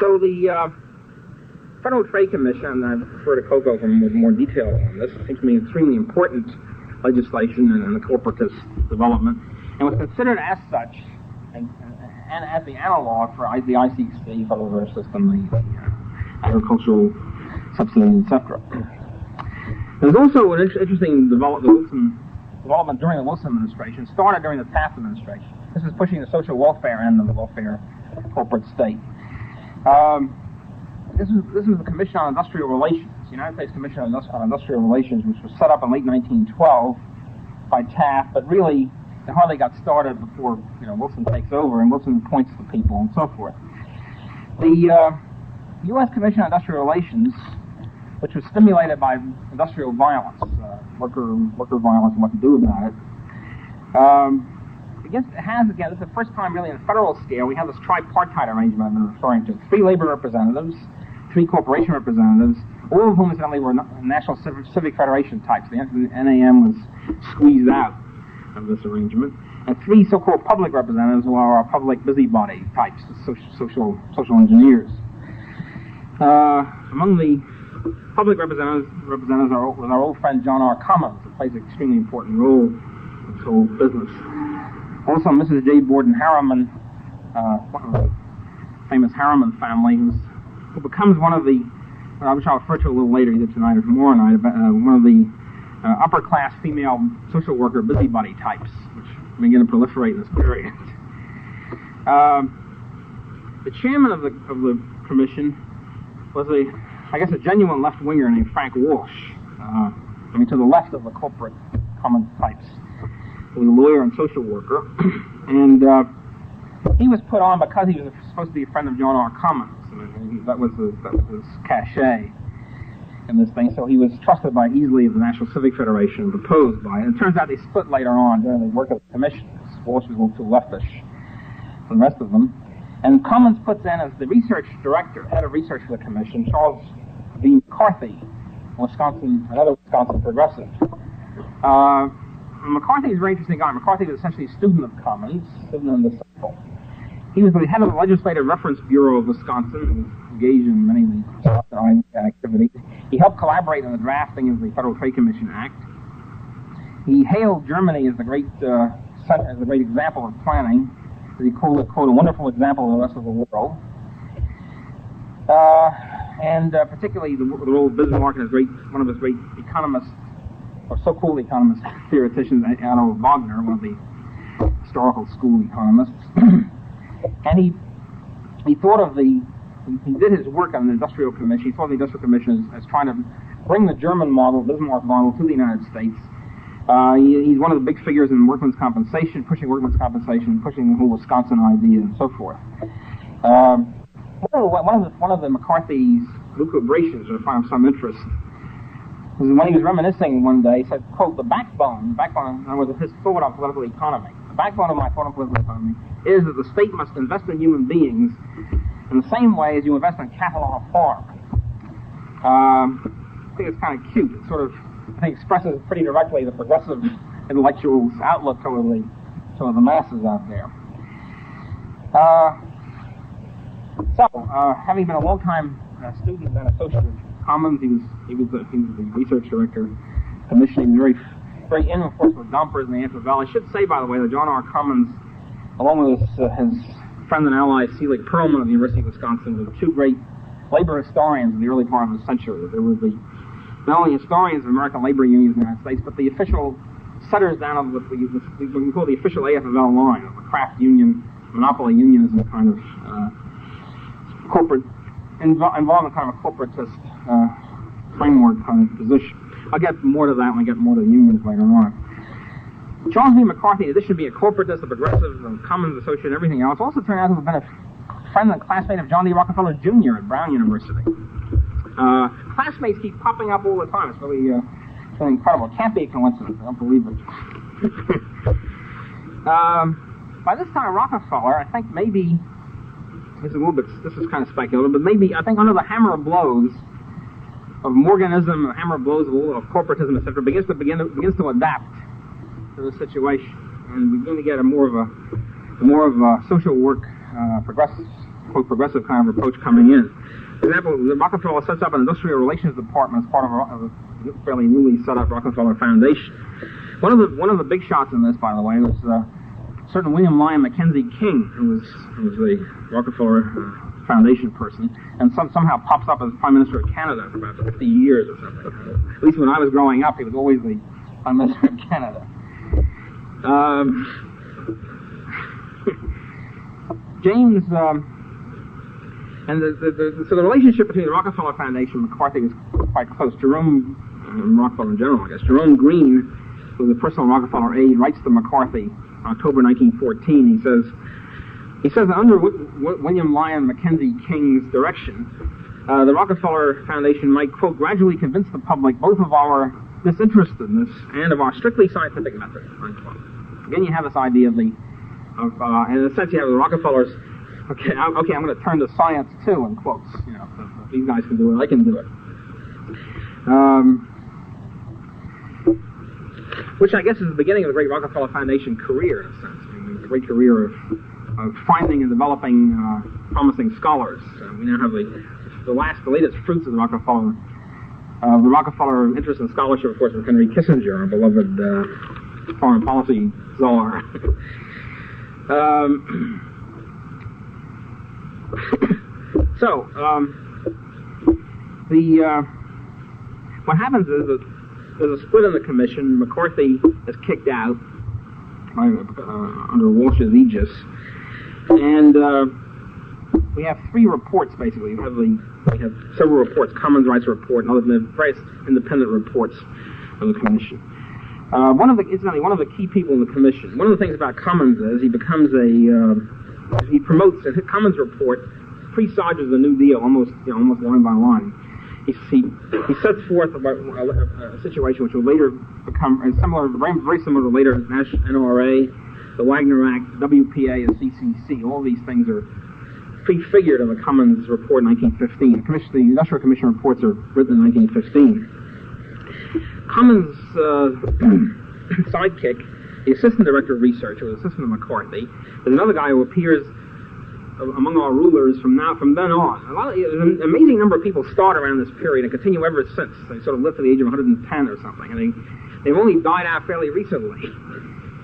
So the Federal Trade Commission, and I refer to Coco with more detail on this, seems to be extremely important legislation in the corporatist development, and was considered as such, and as the analog for the ICC, Federal Reserve System, the agricultural subsidies, etc. There's also an interesting development during the Wilson administration, started during the Taft administration. This is pushing the social welfare end of the welfare corporate state. This was the Commission on Industrial Relations, the United States Commission on Industrial Relations, which was set up in late 1912 by Taft, but really it hardly got started before Wilson takes over, and Wilson appoints the people and so forth. The U.S. Commission on Industrial Relations, which was stimulated by industrial violence, worker violence, and what to do about it. This is the first time really in a federal scale we have this tripartite arrangement I've been referring to. 3 labor representatives, 3 corporation representatives, all of whom incidentally were National Civic Federation types. The NAM was squeezed out of this arrangement. And 3 so-called public representatives who are our public busybody types, social engineers. Among the public representatives was our old friend John R. Cummins, who plays an extremely important role in this whole business. Also, Mrs. J. Borden Harriman, one of the famous Harriman family, who becomes one of the, which I'll refer to a little later, either tonight or tomorrow night, one of the upper-class female social worker busybody types, which begin to proliferate in this period. The chairman of the commission was a genuine left-winger named Frank Walsh, to the left of the corporate common types, who was a lawyer and social worker, and he was put on because he was supposed to be a friend of John R. Cummins. That was his cachet in this thing, so he was trusted by easily of the National Civic Federation and proposed by it. And it turns out they split later on during the work of the commission. Walsh was a little too leftish than the rest of them. And Cummins puts in as the research director, head of research for the commission, Charles V. McCarthy, another Wisconsin progressive. McCarthy is a very interesting guy. McCarthy was essentially a student of Cummins, student and disciple. He was the head of the Legislative Reference Bureau of Wisconsin and was engaged in many of the activities. He helped collaborate in the drafting of the Federal Trade Commission Act. He hailed Germany as the great example of planning. He called it, quote, a wonderful example of the rest of the world. And particularly the role of Bismarck and one of his great economists, or so-called economist theoreticians, Otto Wagner, one of the historical school economists. And he thought of he did his work on the Industrial Commission. He thought of the Industrial Commission as trying to bring the German model, Bismarck model, to the United States. He's one of the big figures in workmen's compensation, pushing workmen's compensation, pushing the whole Wisconsin idea, and so forth. One of the McCarthy's lucubrations, I find of some interest, was when he was reminiscing one day. He said, quote, the backbone, in other words, of his thought on political economy. The backbone of my thought on political economy is that the state must invest in human beings in the same way as you invest in cattle on a farm. I think it's kind of cute. It sort of, I think, expresses pretty directly the progressive intellectual's outlook toward the masses out there. Having been a long-time student and associate of Commons, he was the research director, commissioning very in, of course, with Gompers and the Antelope Valley. I should say, by the way, that John R. Commons, along with his friend and ally, Selig Perlman of the University of Wisconsin, were 2 great labor historians in the early part of the century. They were not only historians of American labor unions in the United States, but the official setters down of what we call the official AFL line, of a craft union, monopoly unionism kind of corporate involvement, kind of a corporatist framework kind of position. I'll get more to that when we get more to the unions later on. Charles V. McCarthy, in addition to being a corporatist, a progressive, a Commons associate, and everything else, also turned out to have been a friend and classmate of John D. Rockefeller Jr. at Brown University. Classmates keep popping up all the time. It's really incredible. It can't be a coincidence. I don't believe it. By this time, Rockefeller, I think maybe, this is kind of speculative, but maybe, I think under the hammer of blows of Morganism, the hammer of blows of corporatism, etc., begins to adapt to the situation, and we begin to get more of a social work progressive quote, progressive kind of approach coming in. For example, the Rockefeller sets up an industrial relations department as part of a fairly newly set up Rockefeller Foundation. One of the big shots in this, by the way, was certain William Lyon Mackenzie King, who was the Rockefeller Foundation person, and somehow pops up as Prime Minister of Canada for about 50 years or something. At least when I was growing up, he was always the Prime Minister of Canada. James, and so the relationship between the Rockefeller Foundation and McCarthy is quite close. Jerome, Rockefeller in general, I guess. Jerome Green, who was a personal Rockefeller aide, writes to McCarthy in October 1914. He says that under William Lyon Mackenzie King's direction, the Rockefeller Foundation might, quote, gradually convince the public both of our disinterestedness and of our strictly scientific method, unquote. Again, you have this idea of in a sense, you have the Rockefellers. Okay, I'm going to turn to science too, in quotes. You know, so if these guys can do it, I can do it. Which I guess is the beginning of the great Rockefeller Foundation career, in a sense. I mean, the great career of finding and developing promising scholars. We now have the latest fruits of the Rockefeller interest in scholarship, of course, with Henry Kissinger, our beloved foreign policy czar. What happens is that there's a split in the commission. McCarthy is kicked out under Walsh's aegis, and we have three reports basically. We have several reports: Commons Rights Report and other various independent reports of the commission. One of the key people in the commission. One of the things about Commons is he becomes he promotes in his Commons report, presages the New Deal almost line by line. He sets forth about a situation which will later become very similar to later NRA, the Wagner Act, WPA, and CCC. All these things are prefigured in the Commons report in 1915. The Industrial Commission reports are written in 1915. Commons' sidekick, the Assistant Director of Research, or the assistant of McCarthy, is another guy who appears among our rulers from then on. An amazing number of people start around this period and continue ever since. They sort of live to the age of 110 or something, and they've only died out fairly recently.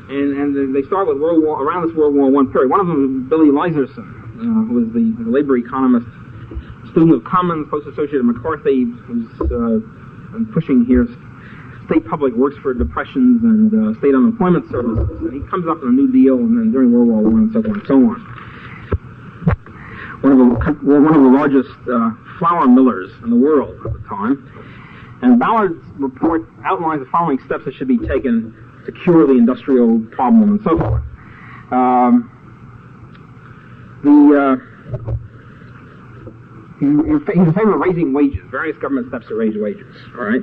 And they start with around this World War I period. One of them is Billy Liserson, who was the labor economist, student of Commons, close associate of McCarthy, who's pushing here state public works for depressions and state unemployment services. And he comes up in the New Deal and then during World War I and so forth and so on. One of the largest flour millers in the world at the time. And Ballard's report outlines the following steps that should be taken to cure the industrial problem and so forth. He's in favor of raising wages, various government steps to raise wages, all right?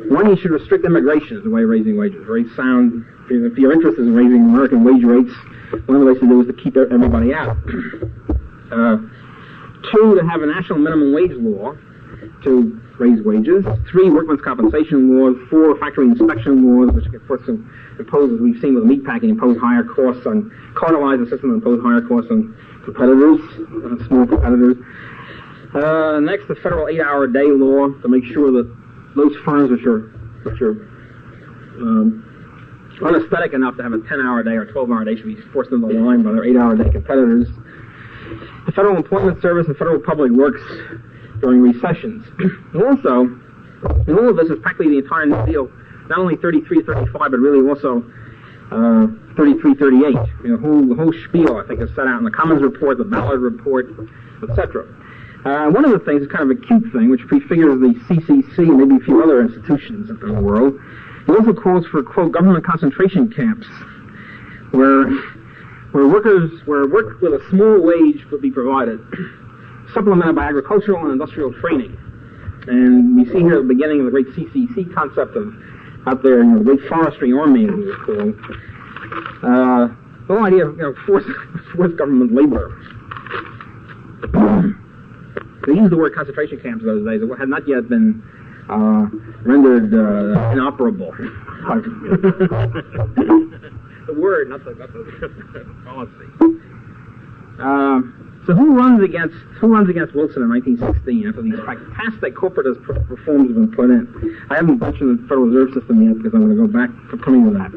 One, he should restrict immigration as a way of raising wages. Very sound. If your interest is in raising American wage rates, one of the ways to do is to keep everybody out. Two, to have a national minimum wage law to raise wages. Three, workmen's compensation laws. Four, factory inspection laws, which of course impose, as we've seen with meatpacking, impose higher costs on Cartelizer system, impose higher costs on competitors, small competitors. Next, the federal 8-hour-a-day law to make sure that those firms which are unaesthetic enough to have a 10-hour-a-day or 12-hour-a-day should be forced into line by their 8-hour-a-day competitors. The Federal Employment Service and Federal Public Works during recessions. And also, in all of this is practically the entire New Deal, not only 33-35, but really also 33-38. The whole spiel, I think, is set out in the Commons Report, the Ballard Report, etc. One of the things is kind of a cute thing, which prefigures the CCC and maybe a few other institutions in the world. It also calls for, quote, government concentration camps, where work with a small wage would be provided, supplemented by agricultural and industrial training. And we see here at the beginning of the great CCC concept of out there, the great forestry army, as it was called. The whole idea of forced government labor. They used the word concentration camps those days. It had not yet been rendered inoperable. The word, not the policy. So who runs against Wilson in 1916 after these fantastic corporatist reforms have been put in? I haven't mentioned the Federal Reserve System yet because I'm going to go back for coming to that.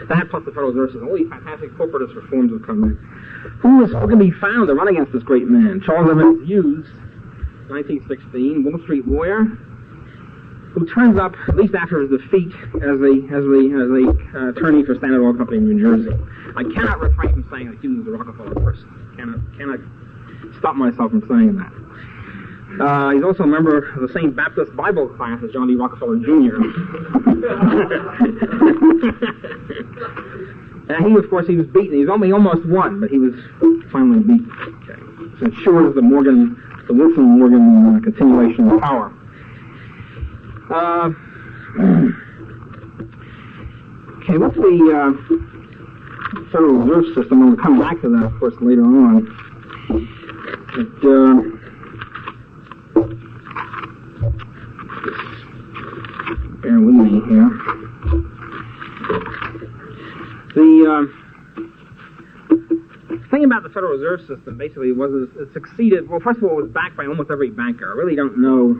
That plus the Federal Reserve System, all these fantastic corporatist reforms have come in. Who can be found to run against this great man? Charles Evans Hughes, 1916, Wall Street lawyer, who turns up, at least after his defeat, as the attorney for Standard Oil Company in New Jersey. I cannot refrain from saying that Hughes is a Rockefeller person. Cannot stop myself from saying that. He's also a member of the same Baptist Bible class as John D. Rockefeller Jr. And he, of course, he was beaten. He almost won, but he was finally beaten. Okay. So it ensures the Wilson-Morgan continuation of power. Okay, what's the Federal Reserve System? We'll come back to that, of course, later on. Bear with me here. The thing about the Federal Reserve System basically was it succeeded. Well, first of all, it was backed by almost every banker. I really don't know.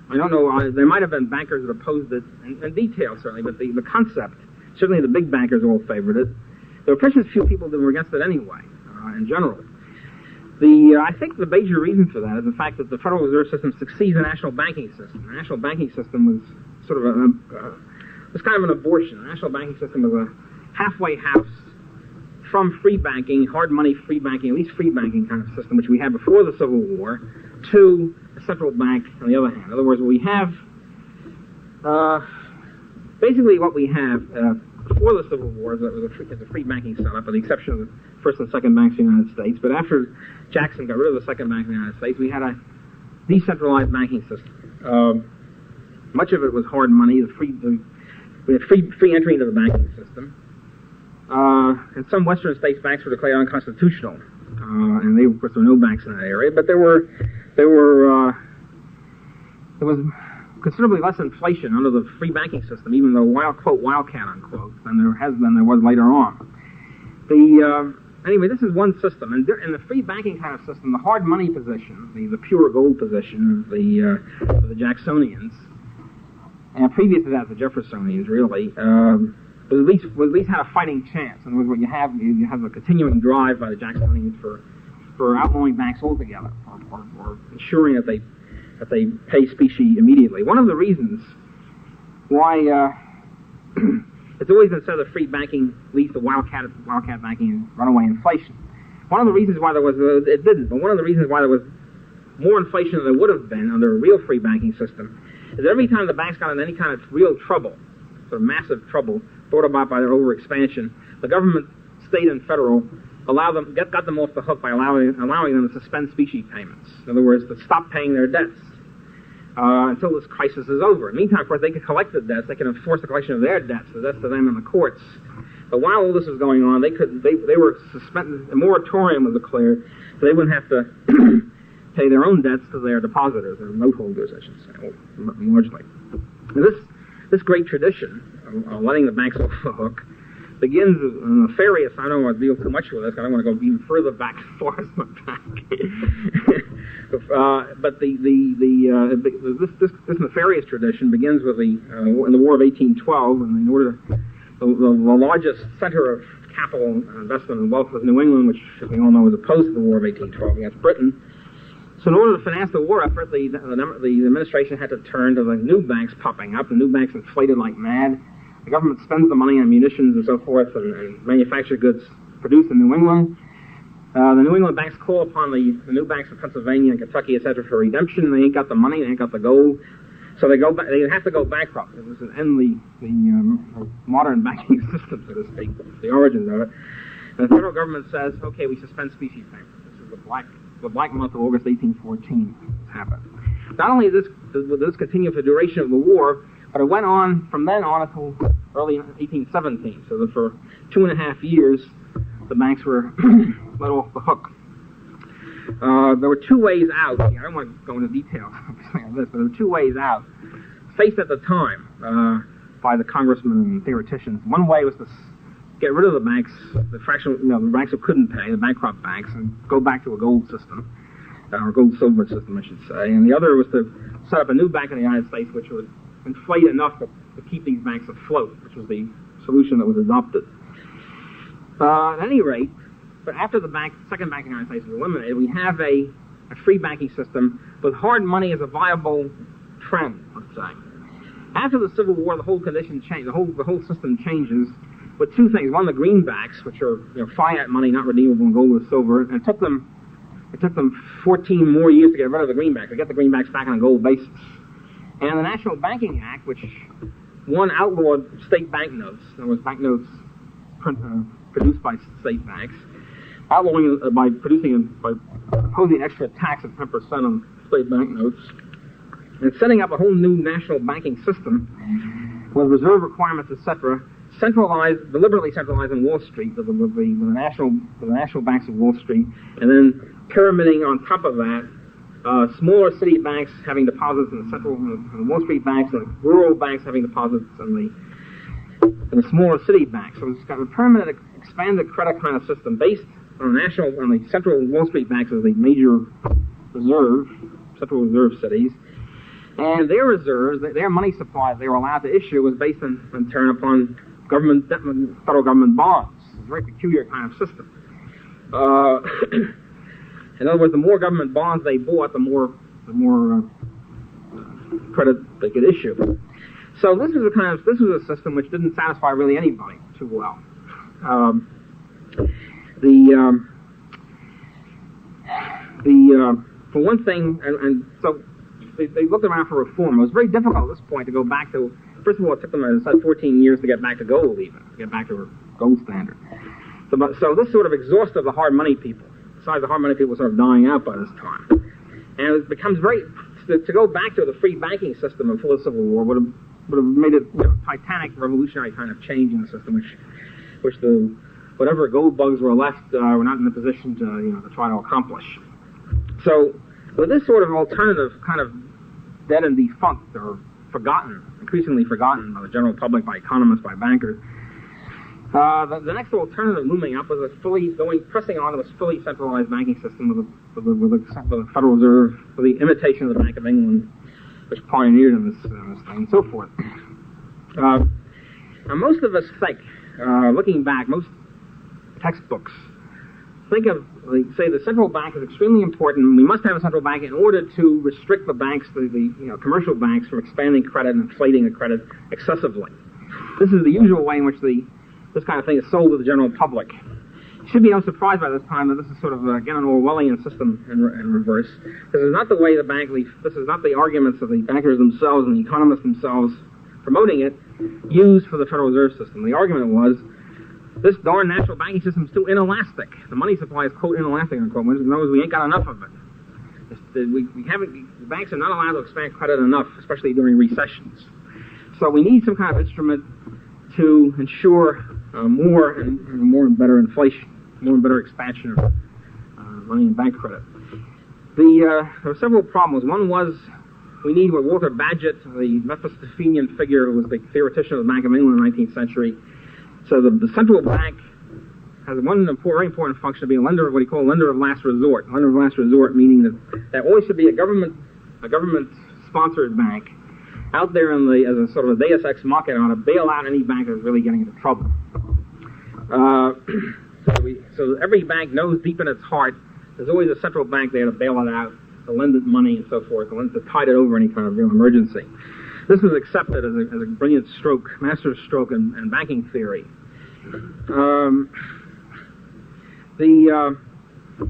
I don't know. There might have been bankers that opposed it in detail, certainly, but the concept, certainly the big bankers all favored it. There were precious few people that were against it anyway, in general. I think the major reason for that is the fact that the Federal Reserve System succeeds the national banking system. The national banking system was sort of was kind of an abortion. The national banking system was a halfway house from free banking, hard money free banking, at least free banking kind of system, which we had before the Civil War, to a central bank on the other hand. In other words, we have basically what we have before the Civil War is a free banking setup, with the exception of the first and second banks in the United States. But after Jackson got rid of the second bank in the United States, we had a decentralized banking system. Much of it was hard money. We had free entry into the banking system. And some Western states' banks were declared unconstitutional, and of course, there were no banks in that area. But there was considerably less inflation under the free banking system, even though wildcat unquote, than there was later on. Anyway, this is one system, and in the free banking kind of system, the hard money position, the pure gold position of the Jacksonians, and previous to that, the Jeffersonians, really, but at least had a fighting chance. In other words, what you have a continuing drive by the Jacksonians for outlawing banks altogether, or ensuring that they pay specie immediately. One of the reasons why it's always been said that free banking leads to wildcat banking and runaway inflation. One of the reasons why there was it didn't, but one of the reasons why there was more inflation than there would have been under a real free banking system is that every time the banks got in any kind of real trouble, sort of massive trouble, brought about by their overexpansion, the government, state and federal, got them off the hook by allowing them to suspend specie payments. In other words, to stop paying their debts until this crisis is over. In the meantime, of course, they could collect the debts. They could enforce the collection of their debts, the debts to them in the courts. But while all this was going on, they were suspended. A moratorium was declared, so they wouldn't have to pay their own debts to their depositors, or note holders, I should say, largely. Now, this great tradition of letting the banks off the hook begins nefarious. I don't want to deal too much with this. I don't want to go even further back, as far as back. But this nefarious tradition begins with in the War of 1812, and in order the largest center of capital investment and wealth was New England, which, as we all know, was opposed to the War of 1812 against Britain. So in order to finance the war effort, the administration had to turn to the new banks popping up. The new banks inflated like mad. The government spends the money on munitions and so forth, and manufactured goods produced in New England. The New England banks call upon the new banks in Pennsylvania and Kentucky, etc., for redemption. They ain't got the money, they ain't got the gold, so they have to go bankrupt. It was an end the modern banking system, so to speak, the origins of it. And the federal government says, okay, we suspend specie payments. This is the black month of August 1814 happened. Not only did this continue for the duration of the war, but it went on from then on until early 1817. So that for 2.5 years, the banks were let off the hook. There were two ways out. I don't want to go into details on this, but there were two ways out faced at the time by the congressmen and theoreticians. One way was to get rid of the banks, the fractional, the banks that couldn't pay, the bankrupt banks, and go back to a gold system, or gold-silver system, I should say. And the other was to set up a new bank in the United States which would inflate enough to keep these banks afloat, which was the solution that was adopted. At any rate, but after the second bank in the United States was eliminated, we have a free banking system with hard money as a viable trend, let's say. After the Civil War, the whole condition changed. The whole system changes with two things. One, the greenbacks, which are fiat money, not redeemable in gold or silver, and it took them 14 more years to get rid of the greenbacks. To get the greenbacks back on a gold basis. And the National Banking Act, which one outlawed state banknotes. There was banknotes produced by state banks, outlawing by imposing extra tax of 10% on state banknotes, and setting up a whole new national banking system with reserve requirements, etc., deliberately centralized in Wall Street, with the national banks of Wall Street, and then pyramiding on top of that smaller city banks having deposits in the Wall Street banks, and rural banks having deposits in the smaller city banks. So it's got a permanent expanded credit kind of system based on the central Wall Street banks as the major central reserve cities. And their reserves, their money supplies they were allowed to issue was based in turn upon federal government bonds. It's a very peculiar kind of system. In other words, the more government bonds they bought, the more credit they could issue. So this was a system which didn't satisfy really anybody too well. For one thing, and so they looked around for reform. It was very difficult at this point to go back to. First of all, it took them, as I said, 14 years to get back to gold, even to get back to a gold standard. So this sort of exhausted the hard money people. Besides, the hard money people were sort of dying out by this time, and it becomes to go back to the free banking system before the Civil War would have made it Titanic revolutionary kind of change in the system, which whatever gold bugs were left were not in a position to try to accomplish. So with this sort of alternative kind of dead and defunct or increasingly forgotten by the general public, by economists, by bankers, the next alternative looming up was pressing on to a fully centralized banking system with the Federal Reserve, with the imitation of the Bank of England, which pioneered in this thing, and so forth. Now, most of us think, looking back, most textbooks think of, say, the central bank is extremely important. We must have a central bank in order to restrict the banks, the commercial banks, from expanding credit and inflating the credit excessively. This is the usual way in which this kind of thing is sold to the general public. You should be no surprise by this time that this is sort of, again, an Orwellian system in reverse. This is not the way this is not the arguments of the bankers themselves and the economists themselves promoting it, used for the Federal Reserve System. The argument was, this darn national banking system is too inelastic. The money supply is, quote, inelastic, unquote. In other words, we ain't got enough of it. The banks are not allowed to expand credit enough, especially during recessions. So we need some kind of instrument to ensure more and better inflation, more and better expansion of money and bank credit. There were several problems. One was we need what Walter Bagehot, the Mephistophelian figure who was the theoretician of the Bank of England in the 19th century. So the central bank has one very important function of being a lender, what he called a lender of last resort. Lender of last resort meaning that there always should be a government-sponsored bank out there as a sort of a deus ex machina to bail out any bank that's really getting into trouble. So every bank knows deep in its heart there's always a central bank there to bail it out, to lend it money and so forth, to tide it over any kind of real emergency. This was accepted as a brilliant stroke, master stroke in banking theory. And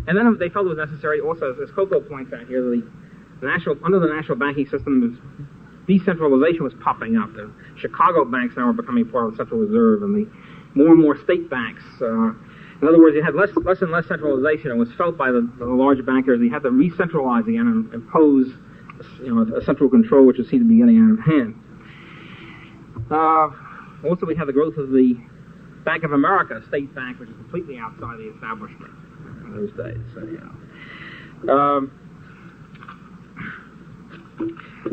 then they felt it was necessary also, as Coco points out here, under the national banking system, decentralization was popping up. The Chicago banks now were becoming part of the Central Reserve, and the more and more state banks. In other words, you had less and less centralization. It was felt by the large bankers. You had to re-centralize again and impose a central control, which seemed to be getting out of hand. Also, we had the growth of the Bank of America, a state bank, which is completely outside the establishment in those days.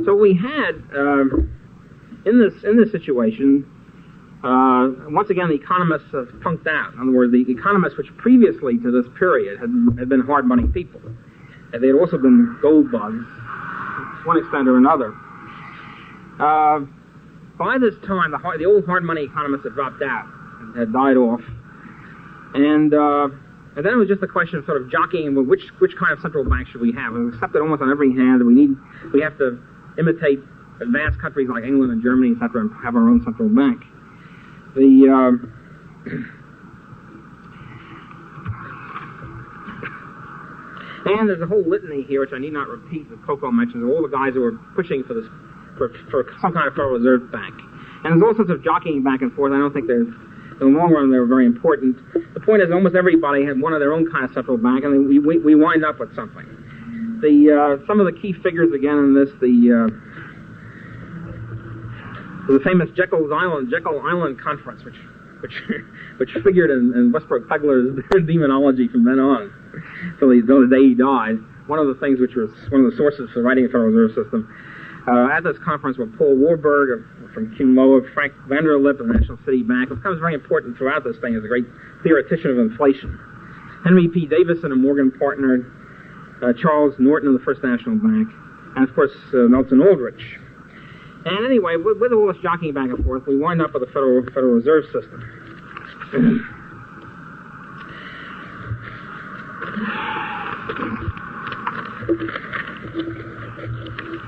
So we had in this situation once again, the economists have punked out. In other words, the economists which previously to this period had been hard money people, and they had also been gold bugs to one extent or another. By this time, the old hard money economists had dropped out, had died off, and then it was just a question of sort of jockeying with which kind of central bank should we have. And we accepted almost on every hand that we have to imitate advanced countries like England and Germany, etc., and have our own central bank. And there's a whole litany here, which I need not repeat, that Coco mentions, of all the guys who were pushing for this, for some kind of Federal Reserve Bank. And there's all sorts of jockeying back and forth. I don't think in the long run they were very important. The point is, almost everybody had one of their own kind of central bank, and we wind up with something. Some of the key figures again in this, the famous Jekyll Island Conference, which figured in Westbrook Pegler's demonology from then on, till the day he died. One of the things which was one of the sources for writing the Federal Reserve System. At this conference were Paul Warburg from Cumulloa, Frank Vanderlip of the National City Bank, who becomes very important throughout this thing as a great theoretician of inflation. Henry P. Davison, a Morgan partner, Charles Norton of the First National Bank, and of course Nelson Aldrich. And anyway, with all this jockeying back and forth, we wind up with a Federal Reserve System.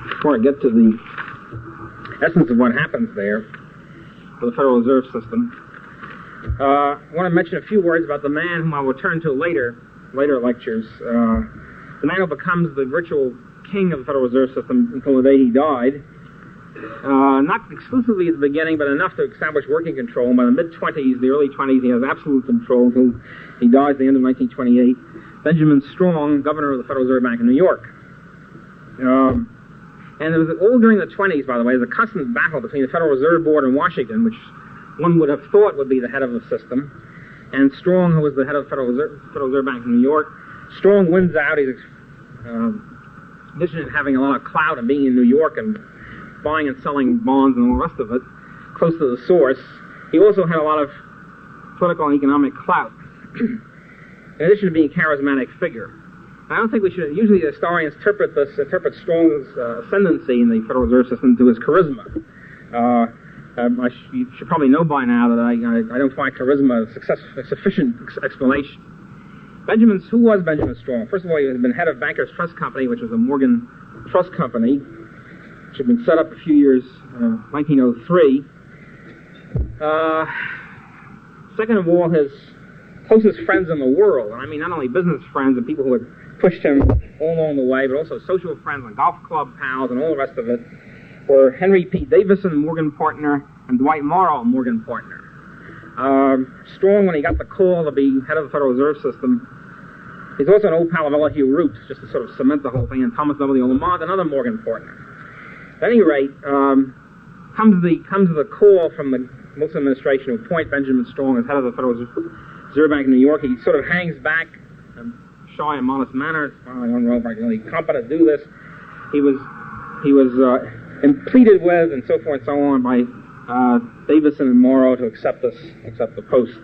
Before I get to the essence of what happens there for the Federal Reserve System, I want to mention a few words about the man whom I will turn to later lectures. The man who becomes the virtual king of the Federal Reserve System until the day he died. Not exclusively at the beginning, but enough to establish working control. By the mid-20s, the early 20s, he has absolute control until he dies at the end of 1928. Benjamin Strong, governor of the Federal Reserve Bank of New York. And it was all during the 20s, by the way, there's a constant battle between the Federal Reserve Board in Washington, which one would have thought would be the head of the system, and Strong, who was the head of the Federal Reserve Bank of New York. Strong wins out. He's envisioned having a lot of clout and being in New York and buying and selling bonds and all the rest of it, close to the source. He also had a lot of political and economic clout, in addition to being a charismatic figure. I don't think we should, usually the historians interpret Strong's ascendancy in the Federal Reserve System to his charisma. You should probably know by now that I don't find charisma a sufficient explanation. Who was Benjamin Strong? First of all, he had been head of Bankers Trust Company, which was a Morgan Trust Company, which had been set up a few years, 1903. Second of all, his closest friends in the world, and I mean not only business friends and people who had pushed him all along the way, but also social friends and golf club pals and all the rest of it, were Henry P. Davison, Morgan partner, and Dwight Morrow, Morgan partner. Strong, when he got the call to be head of the Federal Reserve System, he's also an old pal of Elihu Root, just to sort of cement the whole thing, and Thomas W. Lamont, another Morgan partner. At any rate, comes the call from the Wilson administration to appoint Benjamin Strong as head of the Federal Reserve Bank of New York. He sort of hangs back in shy and modest manner. I don't know if I'm really competent to do this. He was pleaded with and so forth and so on by Davison and Morrow to accept the post.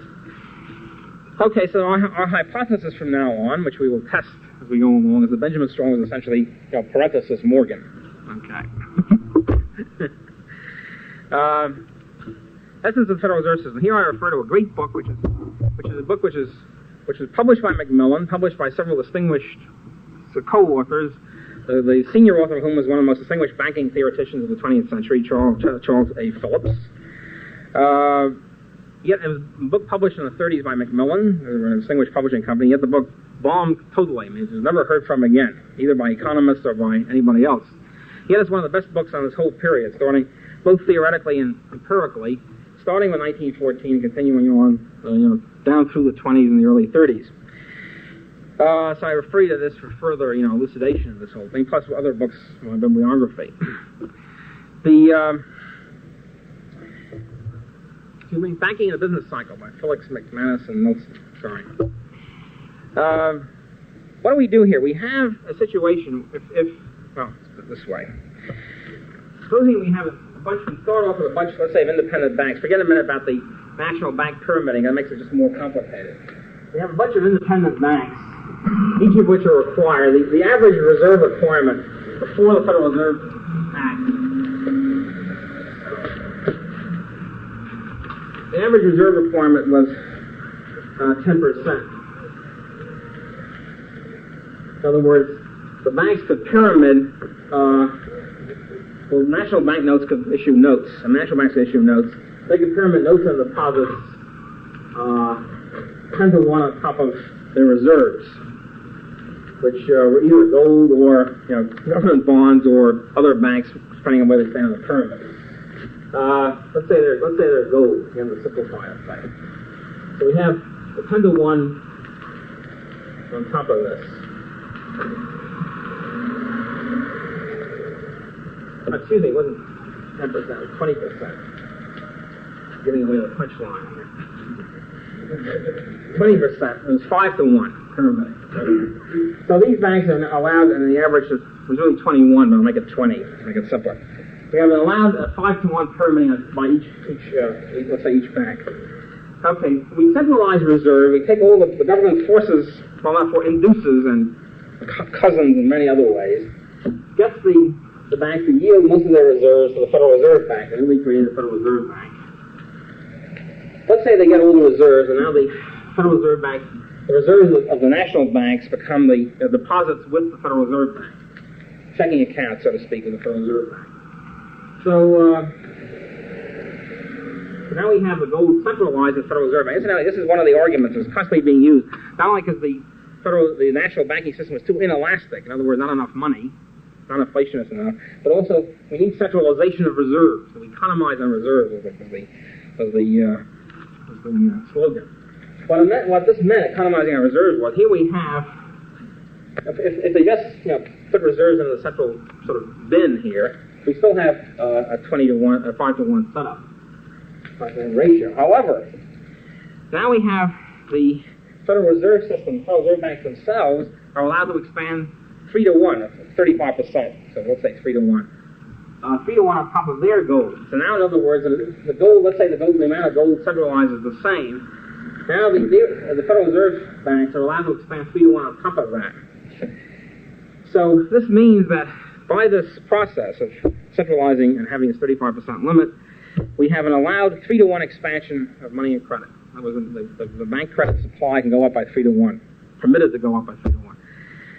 Okay, so our hypothesis from now on, which we will test as we go along, is that Benjamin Strong was essentially, parenthesis, Morgan. Okay. Essence of the Federal Reserve System. Here I refer to a great book, which is a book which was published by Macmillan, published by several distinguished co-authors. The senior author of whom was one of the most distinguished banking theoreticians of the 20th century, Charles A. Phillips. Yet it was a book published in the 30s by Macmillan, a distinguished publishing company, yet the book bombed totally. I mean, it was never heard from again, either by economists or by anybody else. Yet it's one of the best books on this whole period, starting both theoretically and empirically, starting with 1914 and continuing on, down through the 20s and the early 30s. So I refer you to this for further, elucidation of this whole thing, plus other books on bibliography. Banking in the Business Cycle by Felix McManus and Nelson. Sorry. What do we do here? We have a situation, well, let's put it this way. Supposing we have we start off with a bunch, let's say, of independent banks. Forget a minute about the national bank pyramiding. That makes it just more complicated. We have a bunch of independent banks, each of which are required. The average reserve requirement before the Federal Reserve Act, the average reserve requirement was 10%. In other words, the banks could pyramid, well, national bank notes could issue notes, and national banks could issue notes. They could pyramid notes and deposits 10 to 1 on top of their reserves, which were either gold or government bonds or other banks, depending on where they stand on the pyramid. Let's say they're gold, again, to simplify it. So we have the 10 to 1 on top of this. Excuse me, it wasn't 10%, it was 20%. Giving away the punchline here. 20%, it was 5 to 1 pyramid. So these banks are allowed, and the average was really 21, but I'll make it 20 to make it simpler. We have allowed a 5 to 1 pyramiding by each let's say each bank. Okay, we centralize reserve, we take all the government forces, well not for, induces and cousins in many other ways, gets the banks to yield most of their reserves to the Federal Reserve Bank, and then we create the Federal Reserve Bank. Let's say they get all the reserves, and now the Federal Reserve Bank, the reserves of the national banks become the deposits with the Federal Reserve Bank, checking accounts, so to speak, with the Federal Reserve Bank. So now we have the gold centralized in the Federal Reserve Bank. Incidentally, this is one of the arguments that's constantly being used, not only because the national banking system is too inelastic, in other words, not enough money, not inflationist enough, but also we need centralization of reserves. So we economize on reserves was the slogan. What this meant, economizing on reserves, was here we have, if they just put reserves into the central sort of bin here, we still have a 20 to 1, a 5 to 1 setup, 5 to 1 ratio. However, now we have the Federal Reserve System, Federal Reserve Banks themselves are allowed to expand 3 to 1, 35%. So let's say 3 to 1. 3 to 1 on top of their gold. So now, in other words, the gold, let's say the amount of gold centralized is the same. Now the Federal Reserve Banks are allowed to expand 3 to 1 on top of that. So this means that by this process of centralizing and having this 35% limit, we have an allowed 3 to 1 expansion of money and credit. In other words, the bank credit supply can go up by 3 to 1, permitted to go up by 3 to 1.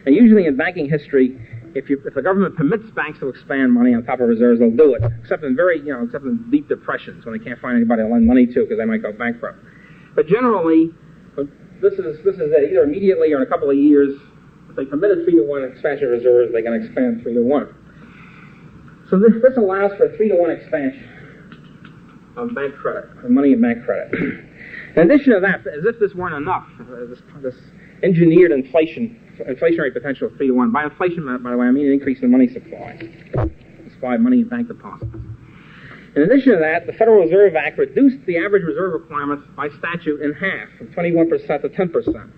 And usually in banking history, if the government permits banks to expand money on top of reserves, they'll do it, except in except in deep depressions when they can't find anybody to lend money to because they might go bankrupt. But generally, this is either immediately or in a couple of years. If they permitted 3 to 1 expansion of reserves, they can expand 3 to 1. So this allows for a 3 to 1 expansion of bank credit, of money and bank credit. In addition to that, as if this weren't enough, this engineered inflationary potential of 3 to 1. By inflation, by the way, I mean an increase in money supply of money and bank deposits. In addition to that, the Federal Reserve Act reduced the average reserve requirements by statute in half, from 21% to 10%.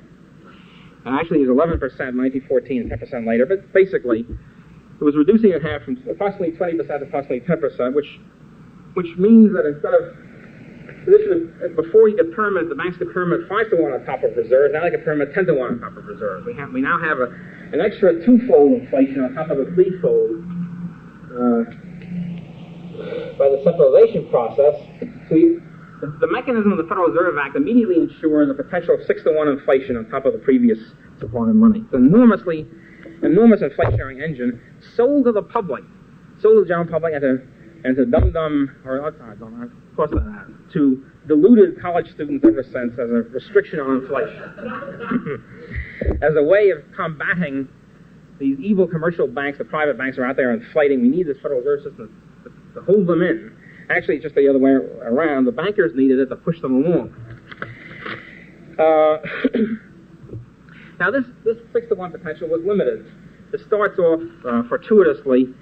And actually, it was 11% in 1914 and 10% later, but basically, it was reducing it in half from approximately 20% to approximately 10%, which means that instead of before you could pyramid, the banks could pyramid 5 to 1 on top of reserves. Now they can pyramid 10 to 1 on top of reserves. We now have an extra twofold inflation on top of a threefold by the centralization process. So the mechanism of the Federal Reserve Act immediately ensures a potential of 6 to 1 inflation on top of the previous supply of money. It's an enormous inflationary engine sold to the public, sold to the general public, and to to deluded college students ever since as a restriction on inflation. As a way of combating these evil commercial banks, the private banks are out there inflating. We need this Federal Reserve System to hold them in. Actually, it's just the other way around. The bankers needed it to push them along. Now, this 6 to 1 potential was limited. It starts off fortuitously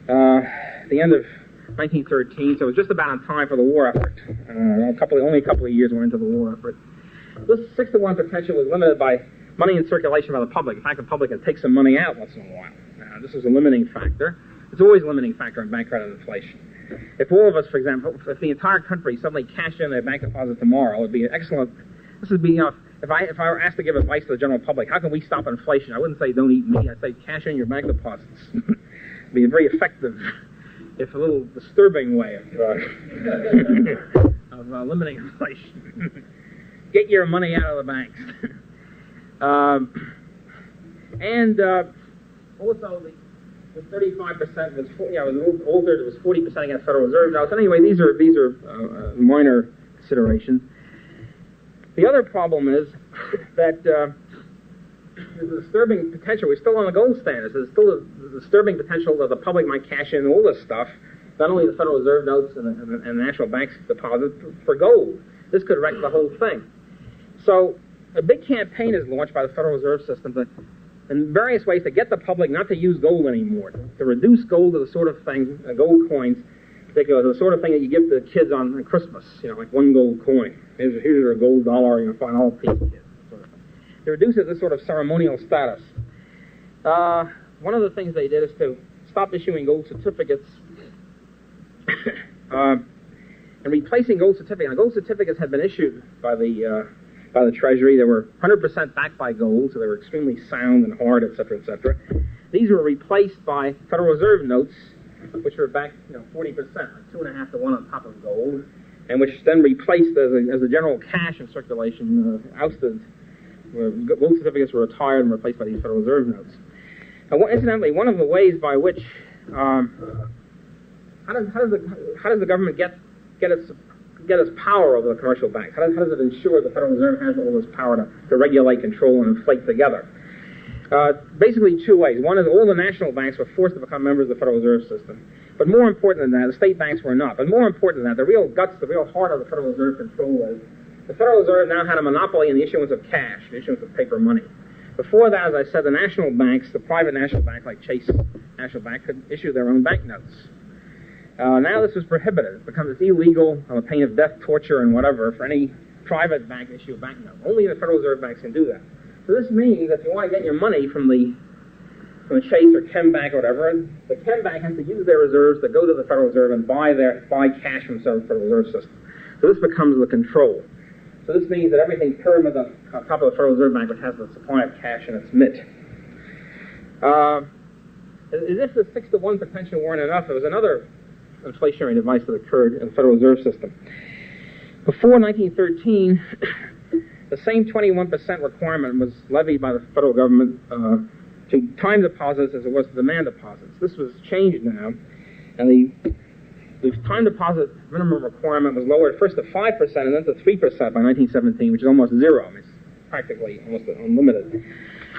at the end of 1913, so it was just about on time for the war effort. Only a couple of years were into the war effort. This 6 to 1 potential was limited by money in circulation by the public. In fact, the public can take some money out once in a while. This is a limiting factor. It's always a limiting factor in bank credit and inflation. If all of us, for example, if the entire country suddenly cashed in their bank deposit tomorrow, it would be an excellent. This would be, if I were asked to give advice to the general public, how can we stop inflation? I wouldn't say don't eat meat. I'd say cash in your bank deposits. It'd be a very effective, if a little disturbing way of limiting inflation. Get your money out of the banks. Also the 35% was, was a little older. It was 40% against Federal Reserve notes. Anyway, these are minor considerations. The other problem is that there's a disturbing potential. We're still on the gold standards. There's still a disturbing potential that the public might cash in all this stuff, not only the Federal Reserve notes and the national bank's deposit, for gold. This could wreck the whole thing. So a big campaign is launched by the Federal Reserve System in various ways to get the public not to use gold anymore, to reduce gold to the sort of thing, gold coins, particularly the sort of thing that you give to the kids on Christmas, like one gold coin. Here's a gold dollar, find all piece of kids, sort of thing. To reduce it to this sort of ceremonial status. One of the things they did is to stop issuing gold certificates and replacing gold certificates. Now, gold certificates had been issued by the Treasury. They were 100% backed by gold, so they were extremely sound and hard, et cetera, et cetera. These were replaced by Federal Reserve notes, which were backed, 40%, like 2.5 to 1 on top of gold, and which then replaced as a general cash in circulation, ousted. Gold certificates were retired and replaced by these Federal Reserve notes. Now, incidentally, one of the ways by which how does the government get its power over the commercial banks? How does it ensure the Federal Reserve has all this power to regulate, control, and inflate together? Basically 2 ways. One is all the national banks were forced to become members of the Federal Reserve System. But more important than that, the state banks were not. But more important than that, the real guts, the real heart of the Federal Reserve control is the Federal Reserve now had a monopoly in the issuance of cash, the issuance of paper money. Before that, as I said, the national banks, the private national banks like Chase National Bank, could issue their own banknotes. Now this is prohibited. It becomes illegal on the pain of death, torture, and whatever for any private bank to issue a banknote. Only the Federal Reserve banks can do that. So this means that if you want to get your money from the Chase or Chem Bank or whatever, the Chem Bank has to use their reserves to go to the Federal Reserve and buy cash from the Federal Reserve System. So this becomes the control. So this means that everything pyramid on top of the Federal Reserve Bank, which has the supply of cash in its mitt. As if the 6-to-1 potential weren't enough, there was another inflationary device that occurred in the Federal Reserve System. Before 1913, the same 21% requirement was levied by the federal government to time deposits as it was to demand deposits. This was changed now, and the time deposit minimum requirement was lowered first to 5% and then to 3% by 1917, which is almost zero. I mean, it's practically almost unlimited.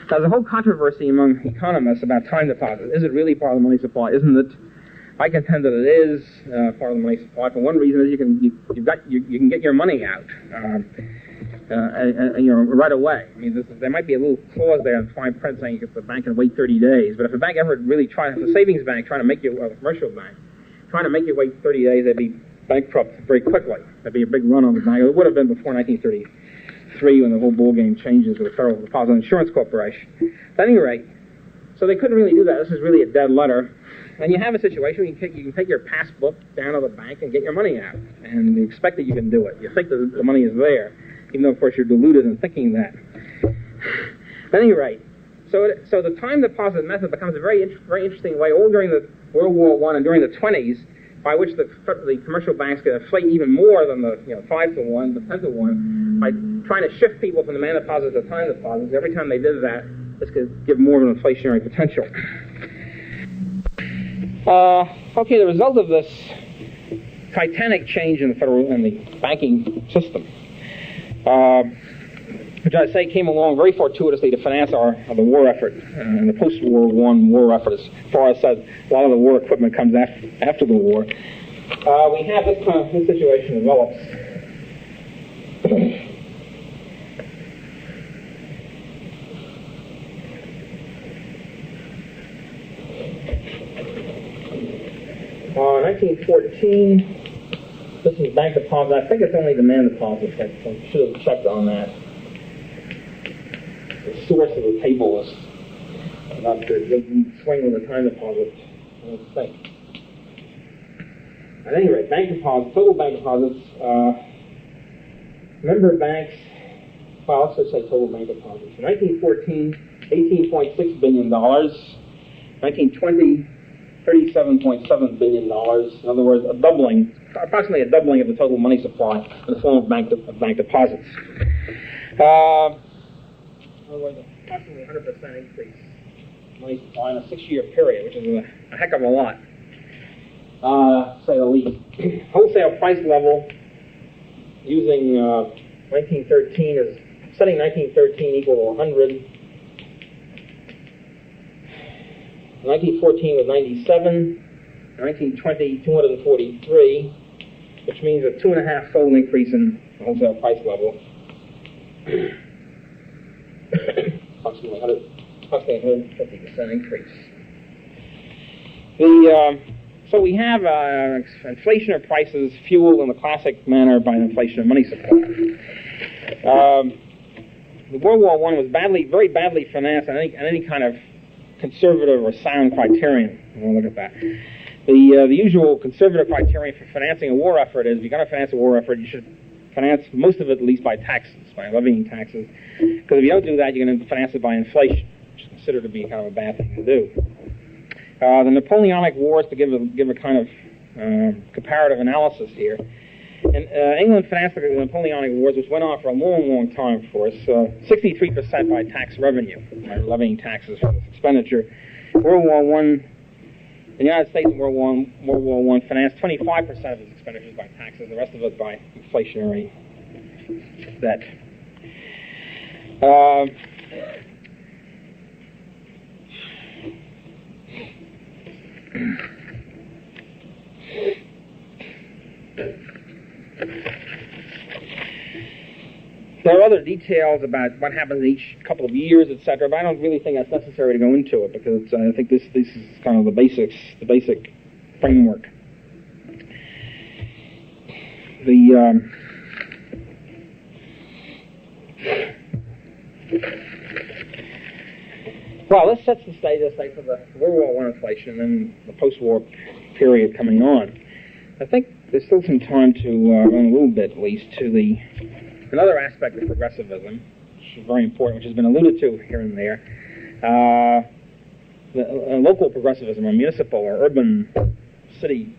Now, there's a whole controversy among economists about time deposits. Is it really part of the money supply? Isn't it? I contend that it is part of the money supply. For one reason is you can get your money out right away. I mean, there might be a little clause there in fine print saying if the bank can wait 30 days. But if a bank ever really if a savings bank trying to make you, a commercial bank, trying to make you wait 30 days, they'd be bankrupt very quickly. There'd be a big run on the bank. It would have been before 1933 when the whole ball game changes with the Federal Deposit Insurance Corporation. At any rate, so they couldn't really do that. This is really a dead letter. And you have a situation where you can take your passbook down to the bank and get your money out. And you expect that you can do it. You think that the money is there, even though, of course, you're deluded in thinking that. At any rate, so the time deposit method becomes a very interesting way, all during the World War I and during the 20s, by which the commercial banks could inflate even more than the 5-to-1, the 10-to-1, by trying to shift people from demand deposits to time deposits. Every time they did that, this could give more of an inflationary potential. Okay, the result of this Titanic change in the banking system, which I say came along very fortuitously to finance the war effort and the post-war war effort. As far as said, a lot of the war equipment comes after the war. We have this situation develops. In 1914, this is bank deposit. I think it's only demand deposits. I should have checked on that. The source of the table is not good. It doesn't swing with the time deposit. I don't think. At any rate, bank deposits, total bank deposits, member banks, well, let's just say total bank deposits. In 1914, $18.6 billion. 1920, $37.7 billion. In other words, a doubling, approximately a doubling of the total money supply in the form of bank deposits. In other words, approximately 100% increase in money supply in a 6-year period, which is a heck of a lot, to say the least. Wholesale price level using 1913 is setting 1913 equal to 100. 1914 was 97, 1920, 243, which means a 2.5-fold increase in the wholesale price level. Approximately 150% increase. So we have inflation of prices fueled in the classic manner by an inflation of money supply. The World War I was very badly financed on any kind of conservative or sound criterion. We'll look at that. The usual conservative criterion for financing a war effort is, if you're going to finance a war effort, you should finance most of it at least by taxes, by levying taxes. Because if you don't do that, you're going to finance it by inflation, which is considered to be kind of a bad thing to do. The Napoleonic Wars, to give a kind of comparative analysis here. And England financed the Napoleonic Wars, which went on for a long, long time for us. 63% by tax revenue, by levying taxes for this expenditure. World War I, the United States in World War I financed 25% of its expenditures by taxes, the rest of it by inflationary debt. There are other details about what happens each couple of years, etc., but I don't really think that's necessary to go into it, because I think this is kind of the basic framework. Well, this sets the stage for the World War I inflation and then the post-war period coming on. I think there's still some time to run a little bit, at least, to another aspect of progressivism, which is very important, which has been alluded to here and there, the local progressivism, or municipal or urban city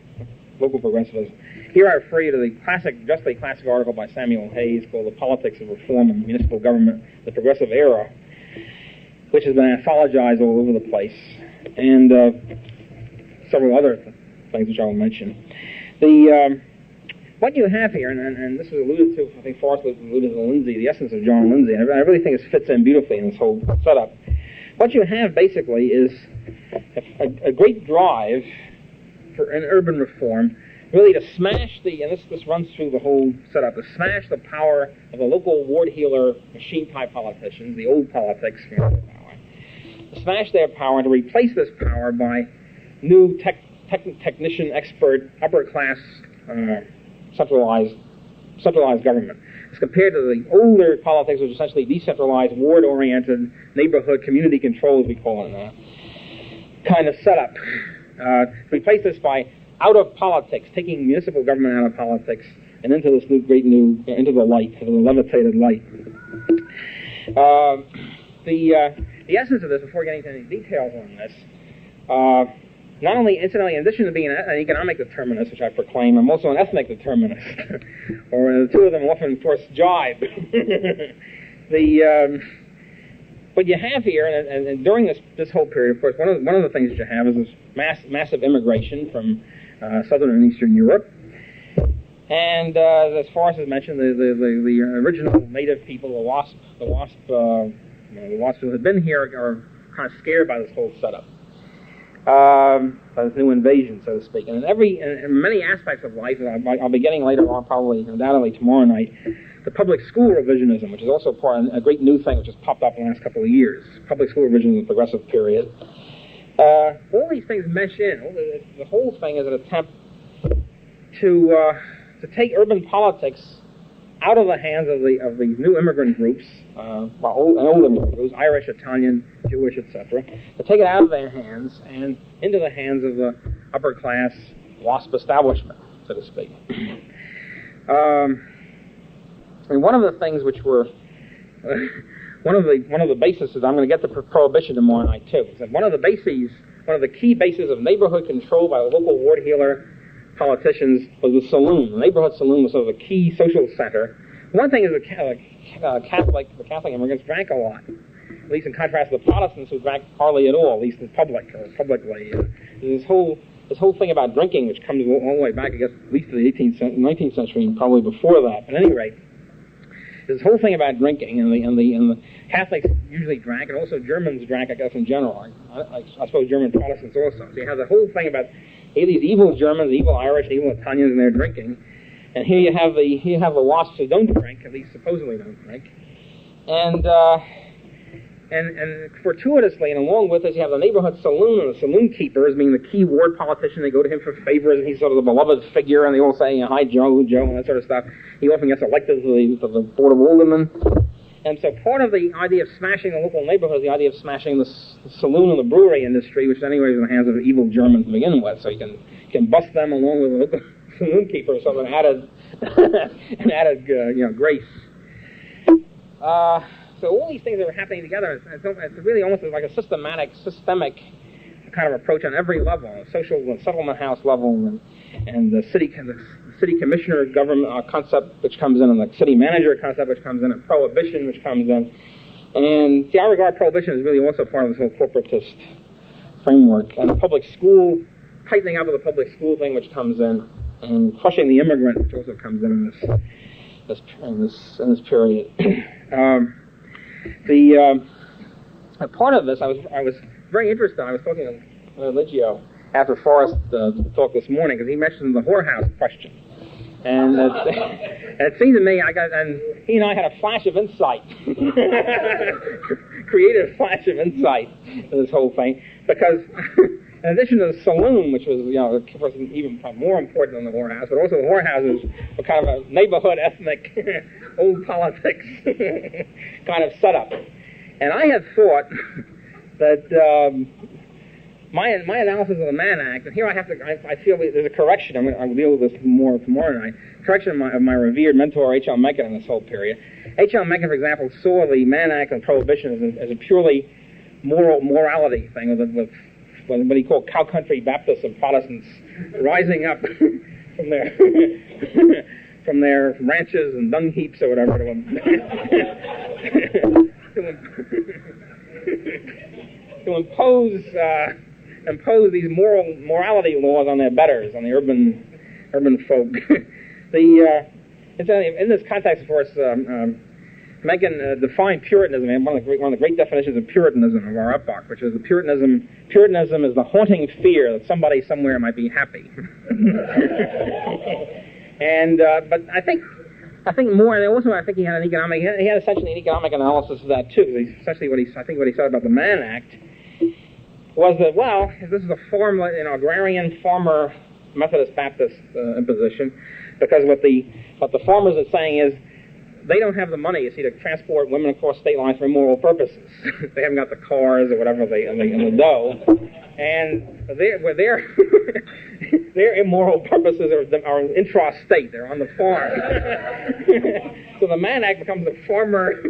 local progressivism. Here I refer you to the justly classic article by Samuel Hayes called The Politics of Reform in Municipal Government, the Progressive Era, which has been anthologized all over the place, and several other things which I will mention. What you have here, and this was alluded to, I think Forrest alluded to Lindsay, the essence of John Lindsay, and I really think it fits in beautifully in this whole setup. What you have basically is a great drive for an urban reform, really to smash and this runs through the whole setup, to smash the power of the local ward healer, machine-type politicians, the old politics, to smash their power and to replace this power by new technician, expert, upper-class centralized government. As compared to the older politics, which was essentially decentralized, ward-oriented, neighborhood, community control, as we call it now, kind of setup. Replace this by out of politics, taking municipal government out of politics and into this into the light, into the levitated light. The essence of this, before getting into any details on this, not only, incidentally, in addition to being an economic determinist, which I proclaim, I'm also an ethnic determinist, or the two of them often, of course, jibe. What you have here, and during this whole period, of course, one of the things that you have is this massive immigration from Southern and Eastern Europe, and as Forrest has mentioned, the original native people, the WASP who had been here are kind of scared by this whole setup. By this new invasion, so to speak. And in many aspects of life, and I'll be getting later on, probably undoubtedly tomorrow night, the public school revisionism, which is also a great new thing which has popped up in the last couple of years. Public school revision in the progressive period. All these things mesh in. The whole thing is an attempt to take urban politics out of the hands of these new immigrant groups, old immigrant groups, Irish, Italian, Jewish, etc., to take it out of their hands and into the hands of the upper class WASP establishment. so to speak. And one of the things which were one of the bases, I'm going to get to Prohibition tomorrow night too, is that one of the key bases of neighborhood control by local ward heeler politicians was the saloon. The neighborhood saloon was sort of a key social center. One thing is the Catholic immigrants drank a lot, at least in contrast to the Protestants who drank hardly at all, at least in publicly. This whole thing about drinking, which comes all the way back, I guess, at least to the 19th century, and probably before that. But at any rate, this whole thing about drinking, and the Catholics usually drank, and also Germans drank, I guess, in general. I suppose German Protestants also. So you have the whole thing about these evil Germans, evil Irish, evil Italians, and they're drinking. And here you have the wasps who don't drink, at least supposedly don't drink. And fortuitously, and along with this, you have the neighborhood saloon, and the saloon keeper as being the key ward politician. They go to him for favors, and he's sort of the beloved figure, and they all say, hi, Joe, and that sort of stuff. He often gets elected to the Board of Aldermen. And so part of the idea of smashing the local neighborhood is the idea of smashing the saloon and the brewery industry, which anyway is in the hands of evil Germans to begin with. So you can bust them along with the local saloon keeper, so an added grace. So all these things that are happening together, it's really almost like a systemic kind of approach on every level, social and settlement house level, and the city commissioner government concept which comes in, and the city manager concept which comes in, and prohibition which comes in. And see, I regard prohibition as really also part of this whole corporatist framework, and the public school, tightening up of the public school thing which comes in, and crushing the immigrant which also comes in this period. The part of this, I was very interested. I was talking to Religio after Forrest talk this morning, because he mentioned the whorehouse question, and it seemed to me and he and I had a flash of insight, created a flash of insight in this whole thing, because in addition to the saloon, which was of course even more important than the whorehouse, but also the whorehouses were kind of a neighborhood ethnic old politics kind of setup. And I had thought that my analysis of the Mann Act, and here I feel there's a correction. I'll deal with this more tomorrow night. Correction of my revered mentor H.L. Mencken in this whole period. H.L. Mencken, for example, saw the Mann Act and Prohibition as a purely morality thing, with what he called cow country Baptists and Protestants rising up from their ranches and dung heaps or whatever to impose these morality laws on their betters, on the urban folk. In this context, of course, Mencken defined Puritanism, and one of the great definitions of Puritanism of our epoch, which is Puritanism is the haunting fear that somebody somewhere might be happy. And but I think more. And also, I think he had essentially an economic analysis of that too. Essentially, what he said about the Mann Act was that, well, this is a agrarian farmer Methodist Baptist imposition, because what the farmers are saying is, they don't have the money, you see, to transport women across state lines for immoral purposes. They haven't got the cars or whatever, and the dough. And their immoral purposes are intra-state. They're on the farm. So the Mann Act becomes a farmer's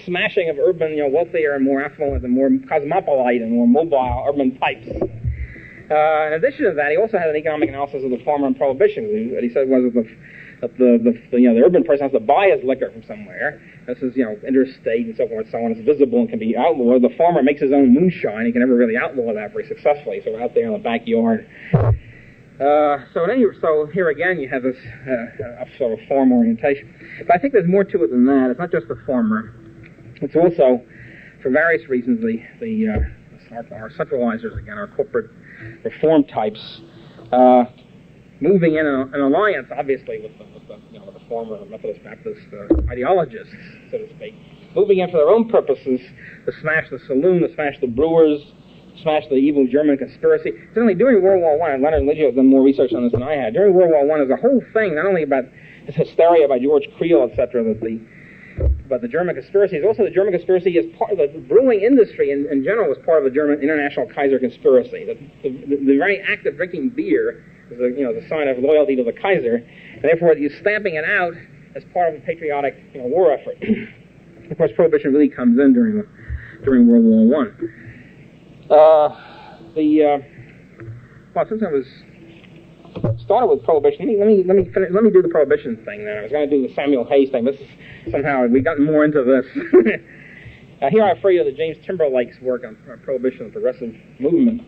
smashing of urban, wealthier and more affluent and more cosmopolite and more mobile urban types. In addition to that, he also had an economic analysis of the farmer and prohibition. What he said was that the urban person has to buy his liquor from somewhere. This is interstate and so forth and so on. It's visible and can be outlawed. The farmer makes his own moonshine. He can never really outlaw that very successfully. So out there in the backyard. So here again you have this sort of farm orientation. But I think there's more to it than that. It's not just the farmer. It's also, for various reasons, our centralizers again, our corporate reform types. Moving in an alliance, obviously, with the former Methodist Baptist ideologists, so to speak, moving in for their own purposes to smash the saloon, to smash the brewers, to smash the evil German conspiracy. Certainly during World War I, and Leonard Religio has done more research on this than I had, during World War I, there's a whole thing, not only about this hysteria by George Creel, etc., that about the German conspiracy is also the German conspiracy is part of the brewing industry in general was part of the German international Kaiser conspiracy. The very act of drinking beer is the sign of loyalty to the Kaiser, and therefore you're stamping it out as part of a patriotic war effort. Of course, Prohibition really comes in during World War I. Since I was started with Prohibition, let me do the Prohibition thing. Then I was going to do the Samuel Hayes thing. This is somehow we've gotten more into this. Here I refer you to James Timberlake's work on Prohibition and the Progressive Movement.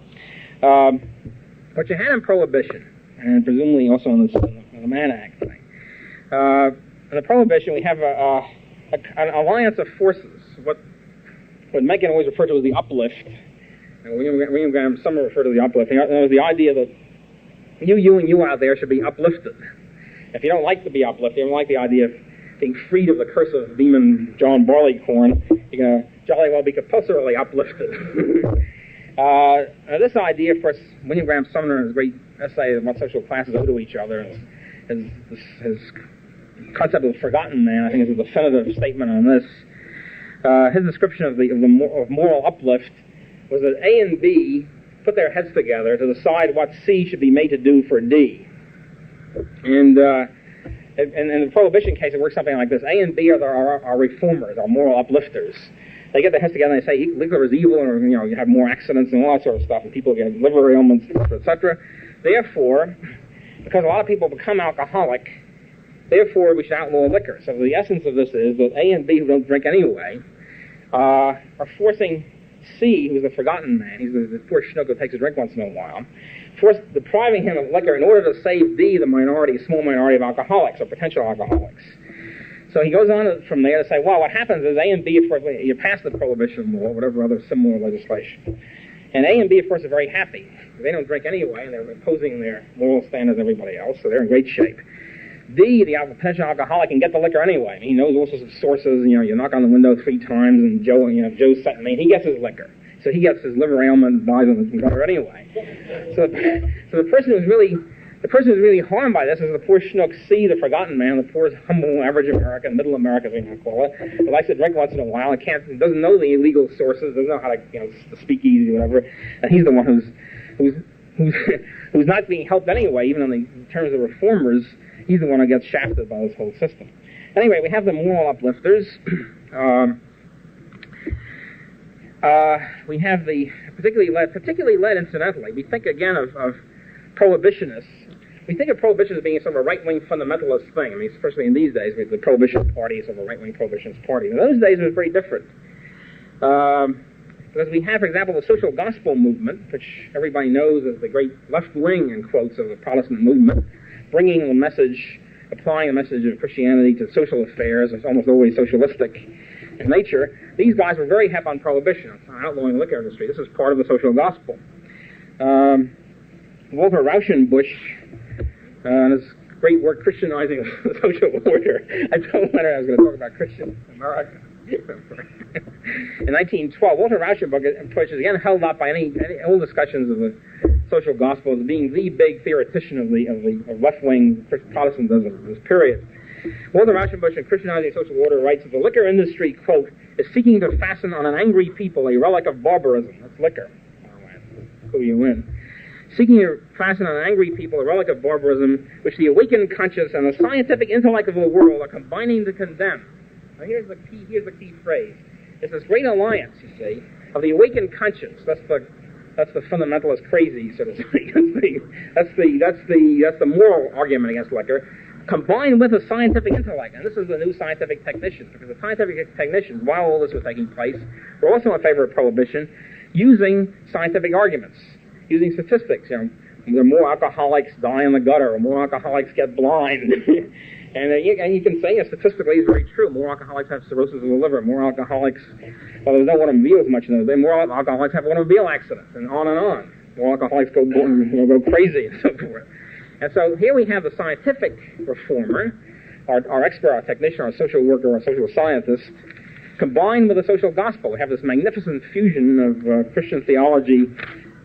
What you had in Prohibition, and presumably also in the Mann Act thing, in the Prohibition we have an alliance of forces. What Mencken always referred to as the uplift. And William Graham Sumner referred to the uplift. And it was the idea that you and you out there should be uplifted. If you don't like to be uplifted, you don't like the idea of being freed of the curse of demon John Barleycorn, you're going to jolly well be compulsorily uplifted. This idea, of course, William Graham Sumner, in his great essay on what social classes owe to each other, his concept of the forgotten man, I think, is a definitive statement on this. His description of moral uplift was that A and B put their heads together to decide what C should be made to do for D. And in the Prohibition case, it works something like this. A and B are reformers, are moral uplifters. They get their heads together and they say liquor is evil, and you have more accidents and all that sort of stuff, and people get liver ailments, etc. Therefore, because a lot of people become alcoholic, therefore we should outlaw liquor. So the essence of this is that A and B, who don't drink anyway, are forcing C, who's the forgotten man, he's the poor schnook who takes a drink once in a while, depriving him of liquor in order to save D, the small minority of alcoholics or potential alcoholics. So he goes on from there to say, well, what happens is A and B, of course, you pass the Prohibition law, whatever other similar legislation, and A and B, of course, are very happy. They don't drink anyway, and they're imposing their moral standards on everybody else, so they're in great shape. D, the potential alcoholic, can get the liquor anyway. He knows all sorts of sources. You knock on the window 3 times, and Joe's setting me. He gets his liquor, so he gets his liver ailment and dies on the gutter anyway. So the person who's really harmed by this is the poor schnook C, the forgotten man, the poor humble average American, middle American, as we might call it, who likes to drink once in a while and doesn't know the illegal sources, doesn't know how to speak easy or whatever, and he's the one who's not being helped anyway, even in terms of reformers. He's the one who gets shafted by this whole system. Anyway, we have the moral uplifters. We have the particularly led, incidentally. We think again of prohibitionists. We think of prohibition as being sort of a right-wing fundamentalist thing. I mean, especially in these days, the Prohibition Party is sort of a right-wing prohibitionist party. In those days, it was very different. Because we have, for example, the social gospel movement, which everybody knows is the great left-wing, in quotes, of the Protestant movement, applying the message of Christianity to social affairs. It's almost always socialistic in nature. These guys were very hep on prohibition, on outlawing the liquor industry. This is part of the social gospel. Walter Rauschenbusch, and his great work, Christianizing the Social Order. I told Leonard I was going to talk about Christian America. In 1912, Walter Rauschenbusch, which is again held up by all discussions of the social gospel as being the big theoretician of left-wing Protestantism of this period. Walter Rauschenbusch in Christianizing the Social Order writes that the liquor industry, quote, is seeking to fasten on an angry people a relic of barbarism. That's liquor. Clue you in. Seeking to fasten on an angry people a relic of barbarism, which the awakened conscience and the scientific intellect of the world are combining to condemn. Now here's the key phrase. It's this great alliance, you see, of the awakened conscience. That's the fundamentalist crazy, so to speak. That's the moral argument against liquor, combined with a scientific intellect. And this is the new scientific technicians, because the scientific technicians, while all this was taking place, were also in favor of prohibition, using scientific arguments, using statistics. The more alcoholics die in the gutter, or more alcoholics get blind. And you can say, statistically, it's very true. More alcoholics have cirrhosis of the liver. More alcoholics, well, there's no automobiles much in those days. More alcoholics have automobile accidents, and on and on. More alcoholics go crazy, and so forth. And so here we have the scientific reformer, our expert, our technician, our social worker, our social scientist, combined with the social gospel. We have this magnificent fusion of Christian theology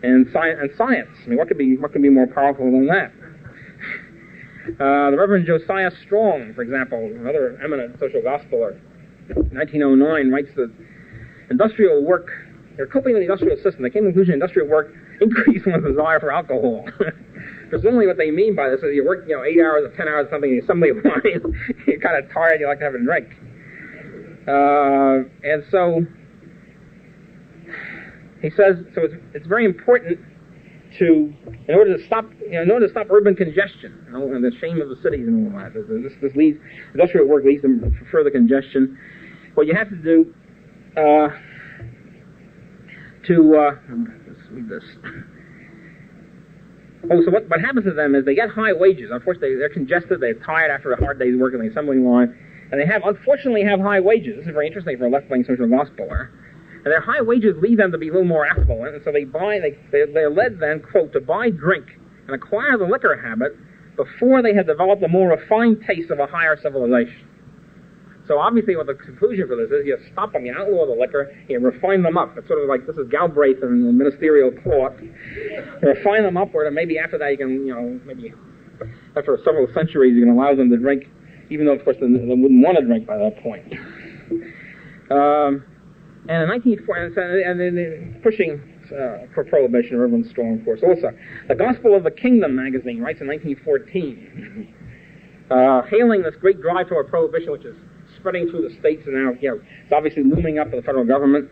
and science. I mean, what could be more powerful than that? The Reverend Josiah Strong, for example, another eminent social gospeler, 1909, writes that industrial work, they're coping with the industrial system. They came to the conclusion industrial work increased one's desire for alcohol. Presumably what they mean by this is you work, 8 hours or 10 hours or something, and assembly line, you're kind of tired, you like to have a drink. And so he says, so it's very important in order to stop urban congestion, and the shame of the cities and all that. This leads, industrial work leads to further congestion. What you have to do let's read this. So what happens to them is they get high wages. Unfortunately, they're congested, they're tired after a hard day's work in the assembly line, and they unfortunately have high wages. This is very interesting for a left-wing social gospeler. And their high wages lead them to be a little more affluent, and so they're led then, quote, to buy drink and acquire the liquor habit before they have developed a more refined taste of a higher civilization. So obviously what the conclusion for this is, you stop them, you outlaw the liquor, you refine them up. It's sort of like, this is Galbraith and the ministerial court. You refine them upward, and maybe after that you can, maybe after several centuries you can allow them to drink, even though of course they wouldn't want to drink by that point. And in 1940, and then pushing for Prohibition, Reverend Strong, of course, also. The Gospel of the Kingdom magazine writes in 1914, hailing this great drive toward Prohibition, which is spreading through the states and now, it's obviously looming up in the federal government.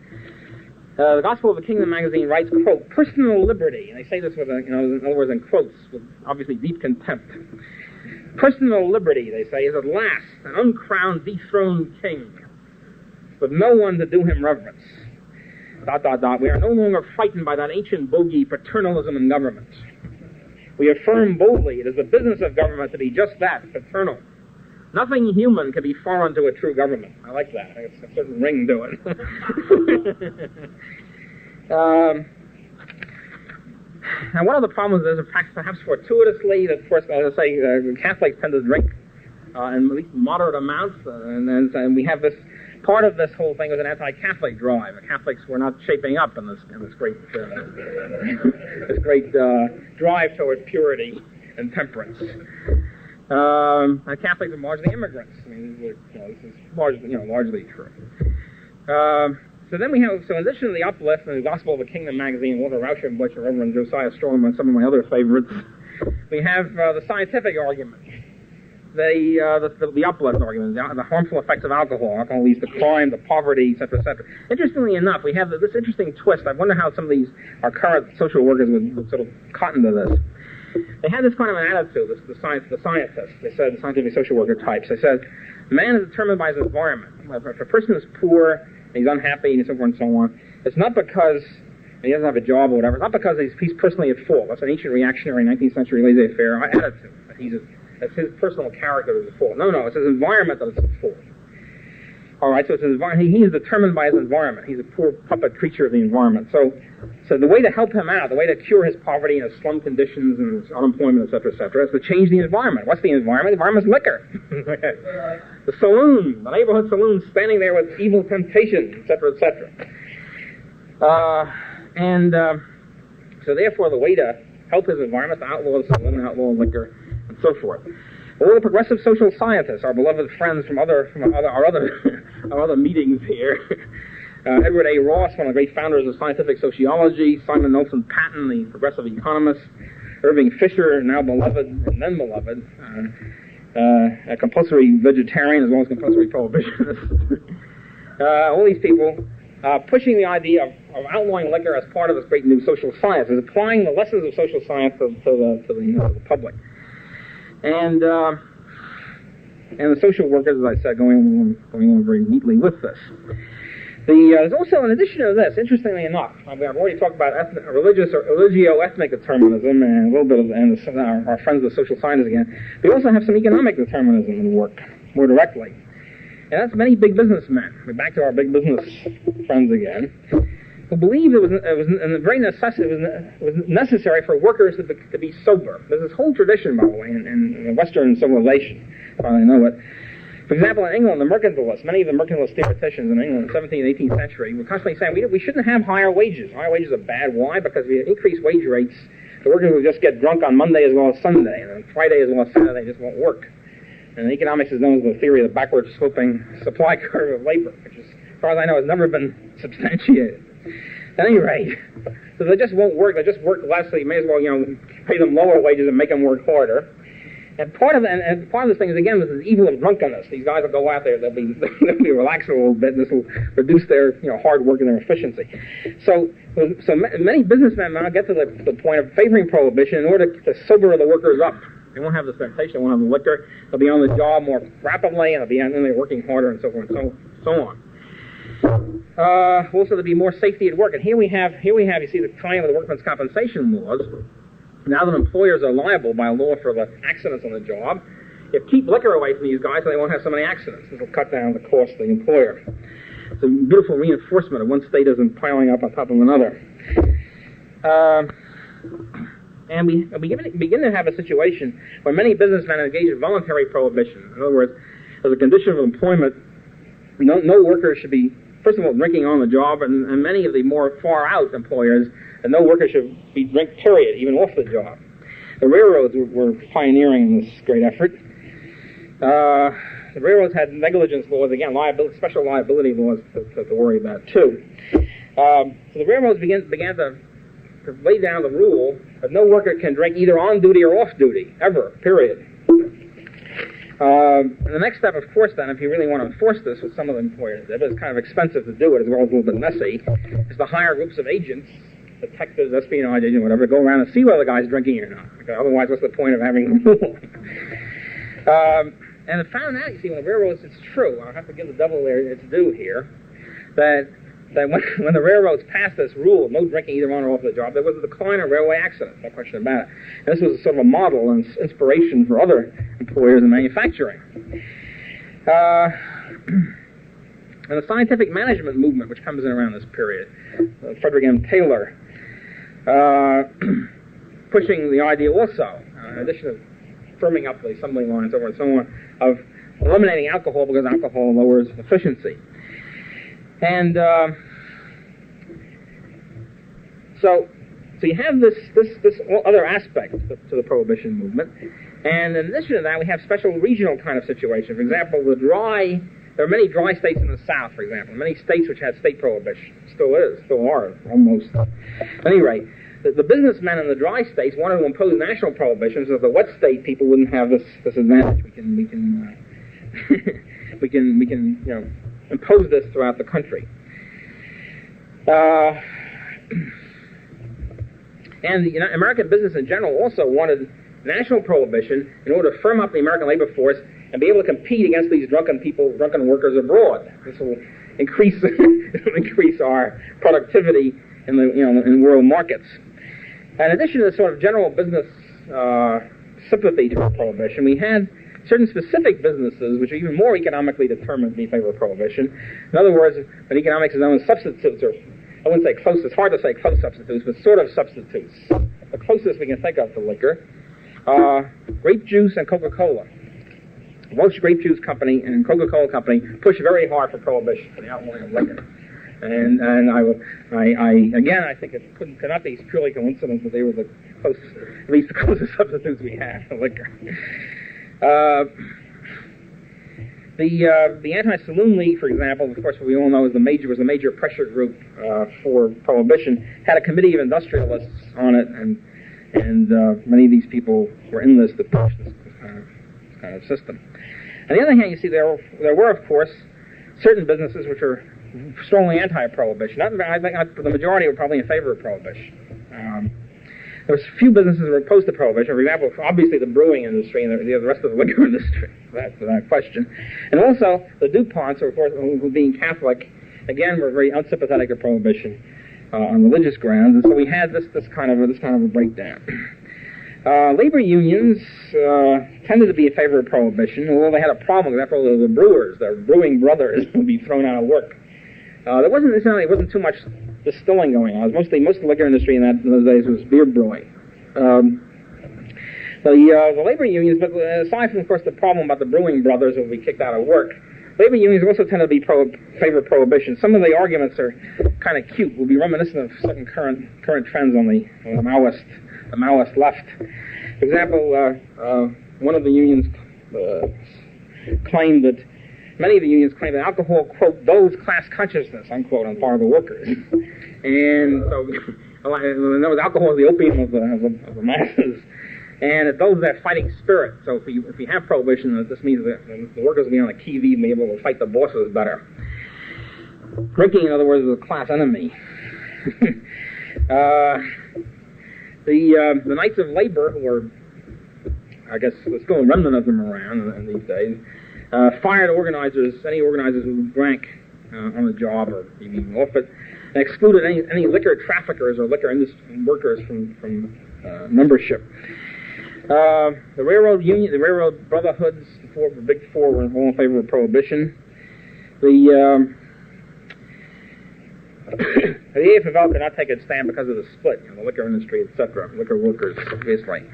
The Gospel of the Kingdom magazine writes, quote, personal liberty, and they say this with, in other words, in quotes, with obviously deep contempt. Personal liberty, they say, is at last an uncrowned, dethroned king, with no one to do him reverence. ... We are no longer frightened by that ancient bogey paternalism in government. We affirm boldly it is the business of government to be just that, paternal. Nothing human can be foreign to a true government. I like that. It's a certain ring to it. Now, one of the problems is, perhaps fortuitously, that, of course, as I say, Catholics tend to drink in at least moderate amounts, and we have this. Part of this whole thing was an anti-Catholic drive. The Catholics were not shaping up in this great drive toward purity and temperance. And Catholics are largely immigrants. I mean, this is largely true. So then we have, in addition to the Uplift and the Gospel of the Kingdom magazine, Walter Rauschenbusch and Reverend Josiah Strong, and some of my other favorites, we have the scientific argument. The Uplift argument, the harmful effects of alcohol. Alcohol leads to crime, to poverty, etc., etc. Interestingly enough, we have this interesting twist. I wonder how some of our current social workers would sort of cotton to this. They had this kind of an attitude, the scientists, they said, the scientific social worker types. They said, man is determined by his environment. If a person is poor, and he's unhappy, and so forth and so on, it's not because he doesn't have a job or whatever. It's not because he's personally at fault. That's an ancient reactionary 19th century laissez-faire attitude. That's his personal character that's at fault. No, it's his environment that is at fault. All right, so it's his environment. He is determined by his environment. He's a poor puppet creature of the environment. So the way to help him out, the way to cure his poverty and his slum conditions and his unemployment, etc., etc., is to change the environment. What's the environment? The environment's liquor. The saloon, the neighborhood saloon, standing there with evil temptation, etc., etc. So therefore, the way to help his environment is to outlaw the saloon, outlaw liquor, and so forth. All the progressive social scientists, our beloved friends from our other meetings here, Edward A. Ross, one of the great founders of scientific sociology, Simon Nelson Patton, the progressive economist, Irving Fisher, now beloved and then beloved, a compulsory vegetarian as well as compulsory prohibitionist. All these people pushing the idea of outlawing liquor as part of this great new social science, is applying the lessons of social science to the public. And the social workers, as I said, going on very neatly with this. There's also, in addition to this, interestingly enough, I've already talked about religio-ethnic determinism and a little bit of our friends of social science again. We also have some economic determinism in work, more directly. And that's many big businessmen. We're back to our big business friends again, who believed it was necessary for workers to be sober. There's this whole tradition, by the way, in Western civilization, if I know it. For example, in England, the mercantilists, many of the mercantilist theoreticians in England in the 17th and 18th century were constantly saying we shouldn't have higher wages. Higher wages are bad. Why? Because if we increase wage rates, the workers will just get drunk on Monday as well as Sunday, and on Friday as well as Saturday just won't work. And economics is known as the theory of the backward sloping supply curve of labor, which, as far as I know, has never been substantiated. At any rate, so they just won't work. They just work less, so you may as well, pay them lower wages and make them work harder. And part of this thing is, again, this is evil of drunkenness. These guys will go out there, they'll be relaxed a little bit, and this will reduce their hard work and their efficiency. So many businessmen now get to the point of favoring prohibition in order to sober the workers up. They won't have the temptation, they won't have the liquor, they'll be on the job more rapidly, and they're working harder, and so forth and so on. Also, there'll be more safety at work. And here we have, you see, the triumph of the workmen's compensation laws. Now that employers are liable by law for the accidents on the job, if keep liquor away from these guys, so they won't have so many accidents. This will cut down the cost of the employer. It's a beautiful reinforcement of one state isn't piling up on top of another. And we begin to have a situation where many businessmen engage in voluntary prohibition. In other words, as a condition of employment, no worker should be, first of all, drinking on the job, and many of the more far-out employers, and no worker should be drink, period, even off the job. The railroads were pioneering in this great effort. The railroads had negligence laws, again, special liability laws to worry about, too. So the railroads began to lay down the rule that no worker can drink either on duty or off duty, ever, period. And the next step, of course, then, if you really want to enforce this, with some of the employers, it's kind of expensive to do it, as well as a little bit messy, is to hire groups of agents, detectives, espionage agents, whatever, to go around and see whether the guy's drinking or not. Because otherwise, what's the point of having the rule? And it found out, you see, when the railroads, it's true, I'll have to give the devil its due here, that when the railroads passed this rule of no drinking either on or off the job, there was a decline in railway accidents, no question about it. And this was sort of a model and inspiration for other employers in manufacturing. And the scientific management movement, which comes in around this period, Frederick M. Taylor, pushing the idea also, in addition to firming up the assembly line and so on and so on, of eliminating alcohol because alcohol lowers efficiency. And so you have this other aspect to the prohibition movement, and in addition to that, we have special regional kind of situations. For example, there are many dry states in the South, for example, many states which had state prohibition, still are, almost. At any rate, the businessmen in the dry states wanted to impose national prohibitions so that the wet state people wouldn't have this advantage. We can impose this throughout the country. And the American business in general also wanted national prohibition in order to firm up the American labor force and be able to compete against these drunken workers abroad. This will increase our productivity in world markets. In addition to the sort of general business sympathy to prohibition, we had certain specific businesses which are even more economically determined to be in favor of prohibition. In other words, what economics is known as substitutes, or I wouldn't say close, it's hard to say close substitutes, but sort of substitutes. The closest we can think of to liquor, grape juice and Coca-Cola. Welch Grape Juice Company and Coca-Cola Company pushed very hard for prohibition, for the outlawing of liquor. And I think it cannot be purely coincidence that they were at least the closest substitutes we had to liquor. The Anti-Saloon League, for example, of course, what we all know was a major pressure group for prohibition, had a committee of industrialists on it, and many of these people were in this to push this kind of system. On the other hand, you see, there were, of course, certain businesses which are strongly anti-prohibition. I think the majority were probably in favor of prohibition. There were a few businesses that were opposed to prohibition. For example, obviously the brewing industry and the rest of the liquor industry, without question. And also the DuPonts, of course, who being Catholic, again, were very unsympathetic to prohibition on religious grounds. And so we had this kind of a breakdown. Labor unions tended to be in favor of prohibition, although they had a problem with the brewers, the brewing brothers, would be thrown out of work. There wasn't too much distilling going on. Most of the liquor industry in those days was beer brewing. The labor unions, but aside from, of course, the problem about the brewing brothers who would be kicked out of work, labor unions also tend to be favor of prohibition. Some of the arguments are kind of cute. Will be reminiscent of certain current trends on the Maoist left. For example, one of the unions claimed that, many of the unions claimed that alcohol, quote, dulls class consciousness, unquote, on the part of the workers. And so, in other words, alcohol is the opium of the masses. And it dulls that fighting spirit. So if you have prohibition, this means that the workers will be on the qui-vive and be able to fight the bosses better. Drinking, in other words, is a class enemy. The Knights of Labor, who are, I guess, there's still a remnant of them around in these days, fired any organizers who drank on the job or even off it, and excluded any liquor traffickers or liquor industry workers from membership. The railroad union, the railroad brotherhoods, the big four were all in favor of prohibition. The AFL could not take a stand because of the split, the liquor industry, etc., liquor workers, obviously.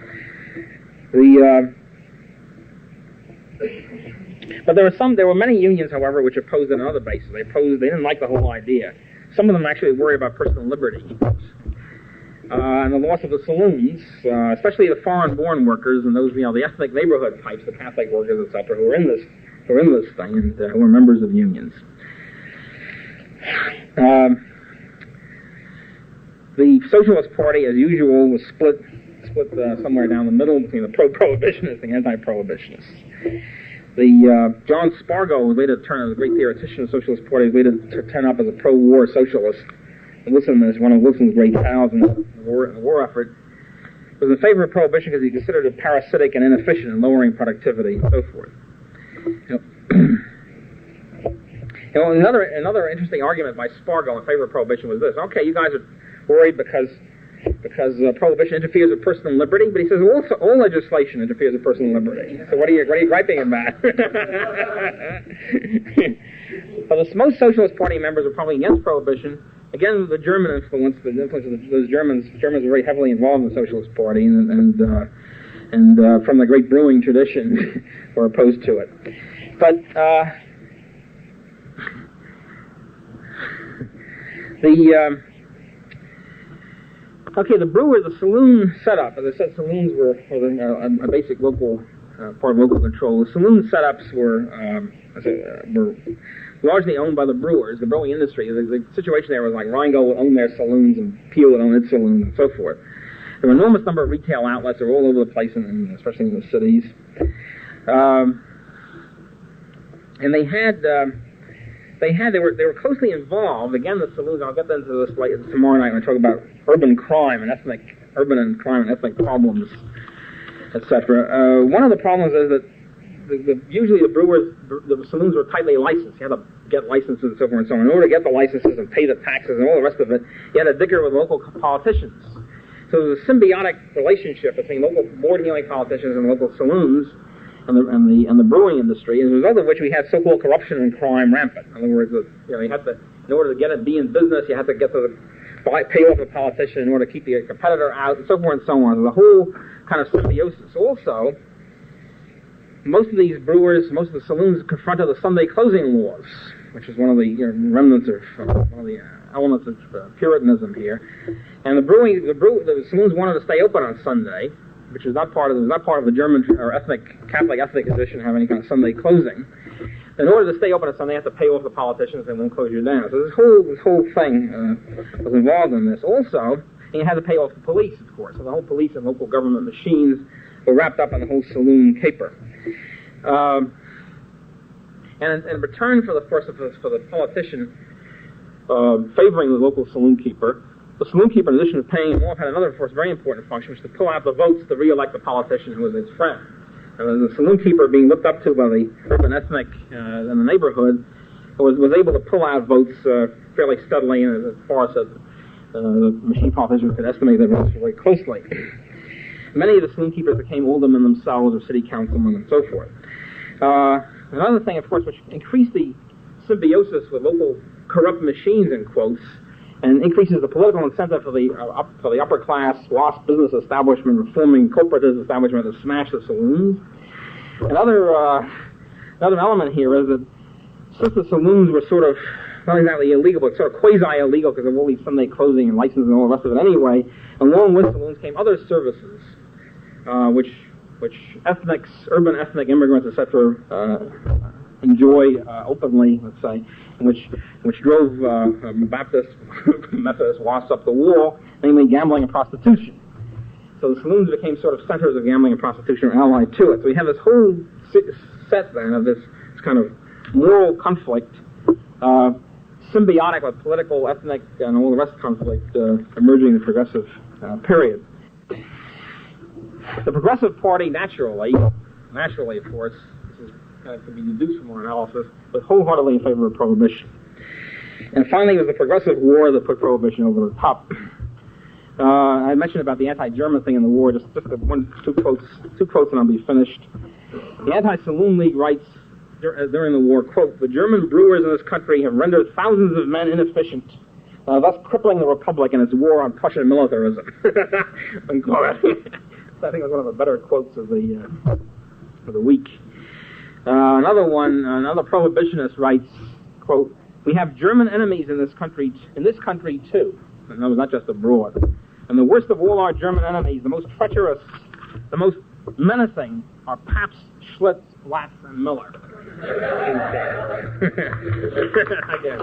But there were many unions, however, which opposed it on other bases. They didn't like the whole idea. Some of them actually worried about personal liberty. And the loss of the saloons, especially the foreign-born workers and those, the ethnic neighborhood types, the Catholic workers, etc., who are in this thing and who are members of unions. The Socialist Party, as usual, was split somewhere down the middle between the pro-prohibitionists and the anti-prohibitionists. John Spargo was later the great theoretician of the Socialist Party, was later turn up as a pro-war socialist. Wilson, as one of Wilson's great pals in the war effort, was in favor of prohibition because he considered it parasitic and inefficient in lowering productivity and so forth. Another interesting argument by Spargo in favor of prohibition was this: okay, you guys are worried because prohibition interferes with personal liberty, but he says also all legislation interferes with personal liberty. So what are you griping about? Well, most Socialist Party members were probably against prohibition. Again, the German influence, the influence of those Germans were very heavily involved in the Socialist Party, and from the great brewing tradition, were opposed to it. But the brewers, the saloon setup, as I said, saloons were a basic local part of local control. The saloon setups were largely owned by the brewers, the brewing industry. The situation there was like Rheingold would own their saloons and Peel would own its saloons and so forth. There were an enormous number of retail outlets. They were all over the place, especially in the cities. And they were closely involved. Again, the saloons. I'll get into this tomorrow night when I talk about urban crime and ethnic problems, etc. One of the problems is that usually the saloons were tightly licensed. You had to get licenses and so forth and so on. In order to get the licenses and pay the taxes and all the rest of it, you had to dicker with local politicians. So there was a symbiotic relationship between local board-heeling politicians and local saloons and the brewing industry, as a result of which we had so-called corruption and crime rampant. In other words, you had to, in order to be in business, you had to get pay off a politician in order to keep the competitor out, and so forth and so on. So the whole kind of symbiosis. Also, most of these brewers, most of the saloons confronted the Sunday closing laws, which is one of the remnants of one of the elements of Puritanism here. And the saloons wanted to stay open on Sunday, which was not part of the German or Catholic ethnic tradition to have any kind of Sunday closing. In order to stay open on Sunday, you have to pay off the politicians and then close you down. So this whole thing was involved in this. Also, you had to pay off the police, of course. So the whole police and local government machines were wrapped up in the whole saloon caper. And in return for the politician favoring the local saloon keeper, the saloon keeper, in addition to paying him off, had another, of course, very important function, which was to pull out the votes to re-elect the politician who was his friend. And the saloon keeper, being looked up to by the urban ethnic in the neighborhood, was able to pull out votes fairly steadily, and as far as the machine politicians could estimate their votes very closely. Many of the saloon keepers became aldermen themselves or city councilmen and so forth. Another thing, of course, which increased the symbiosis with local corrupt machines, in quotes, and increases the political incentive for the upper class WASP business establishment, reforming corporatist establishment to smash the saloons. Another element here is that since the saloons were sort of not exactly illegal, but sort of quasi-illegal because of all these Sunday closing and licenses and all the rest of it anyway, along with saloons came other services, which which urban ethnic immigrants, etc., enjoy openly, let's say, which drove Baptist, Methodist wasps up the wall, namely gambling and prostitution. So the saloons became sort of centers of gambling and prostitution allied to it. So we have this whole set then of this kind of moral conflict, symbiotic with political, ethnic, and all the rest of conflict emerging in the progressive period. The Progressive Party naturally, of course, this is kind of to be deduced from our analysis, was wholeheartedly in favor of Prohibition. And finally, it was the Progressive War that put Prohibition over the top. I mentioned about the anti-German thing in the war, just two quotes and I'll be finished. The Anti-Saloon League writes during the war, quote, "The German brewers in this country have rendered thousands of men inefficient, thus crippling the Republic in its war on Prussian militarism." I think it was one of the better quotes of the week. Another prohibitionist writes, quote, "We have German enemies in this country too." In other words, not just abroad. "And the worst of all our German enemies, the most treacherous, the most menacing, are Pabst, Schlitz, Blatz, and Miller." I guess.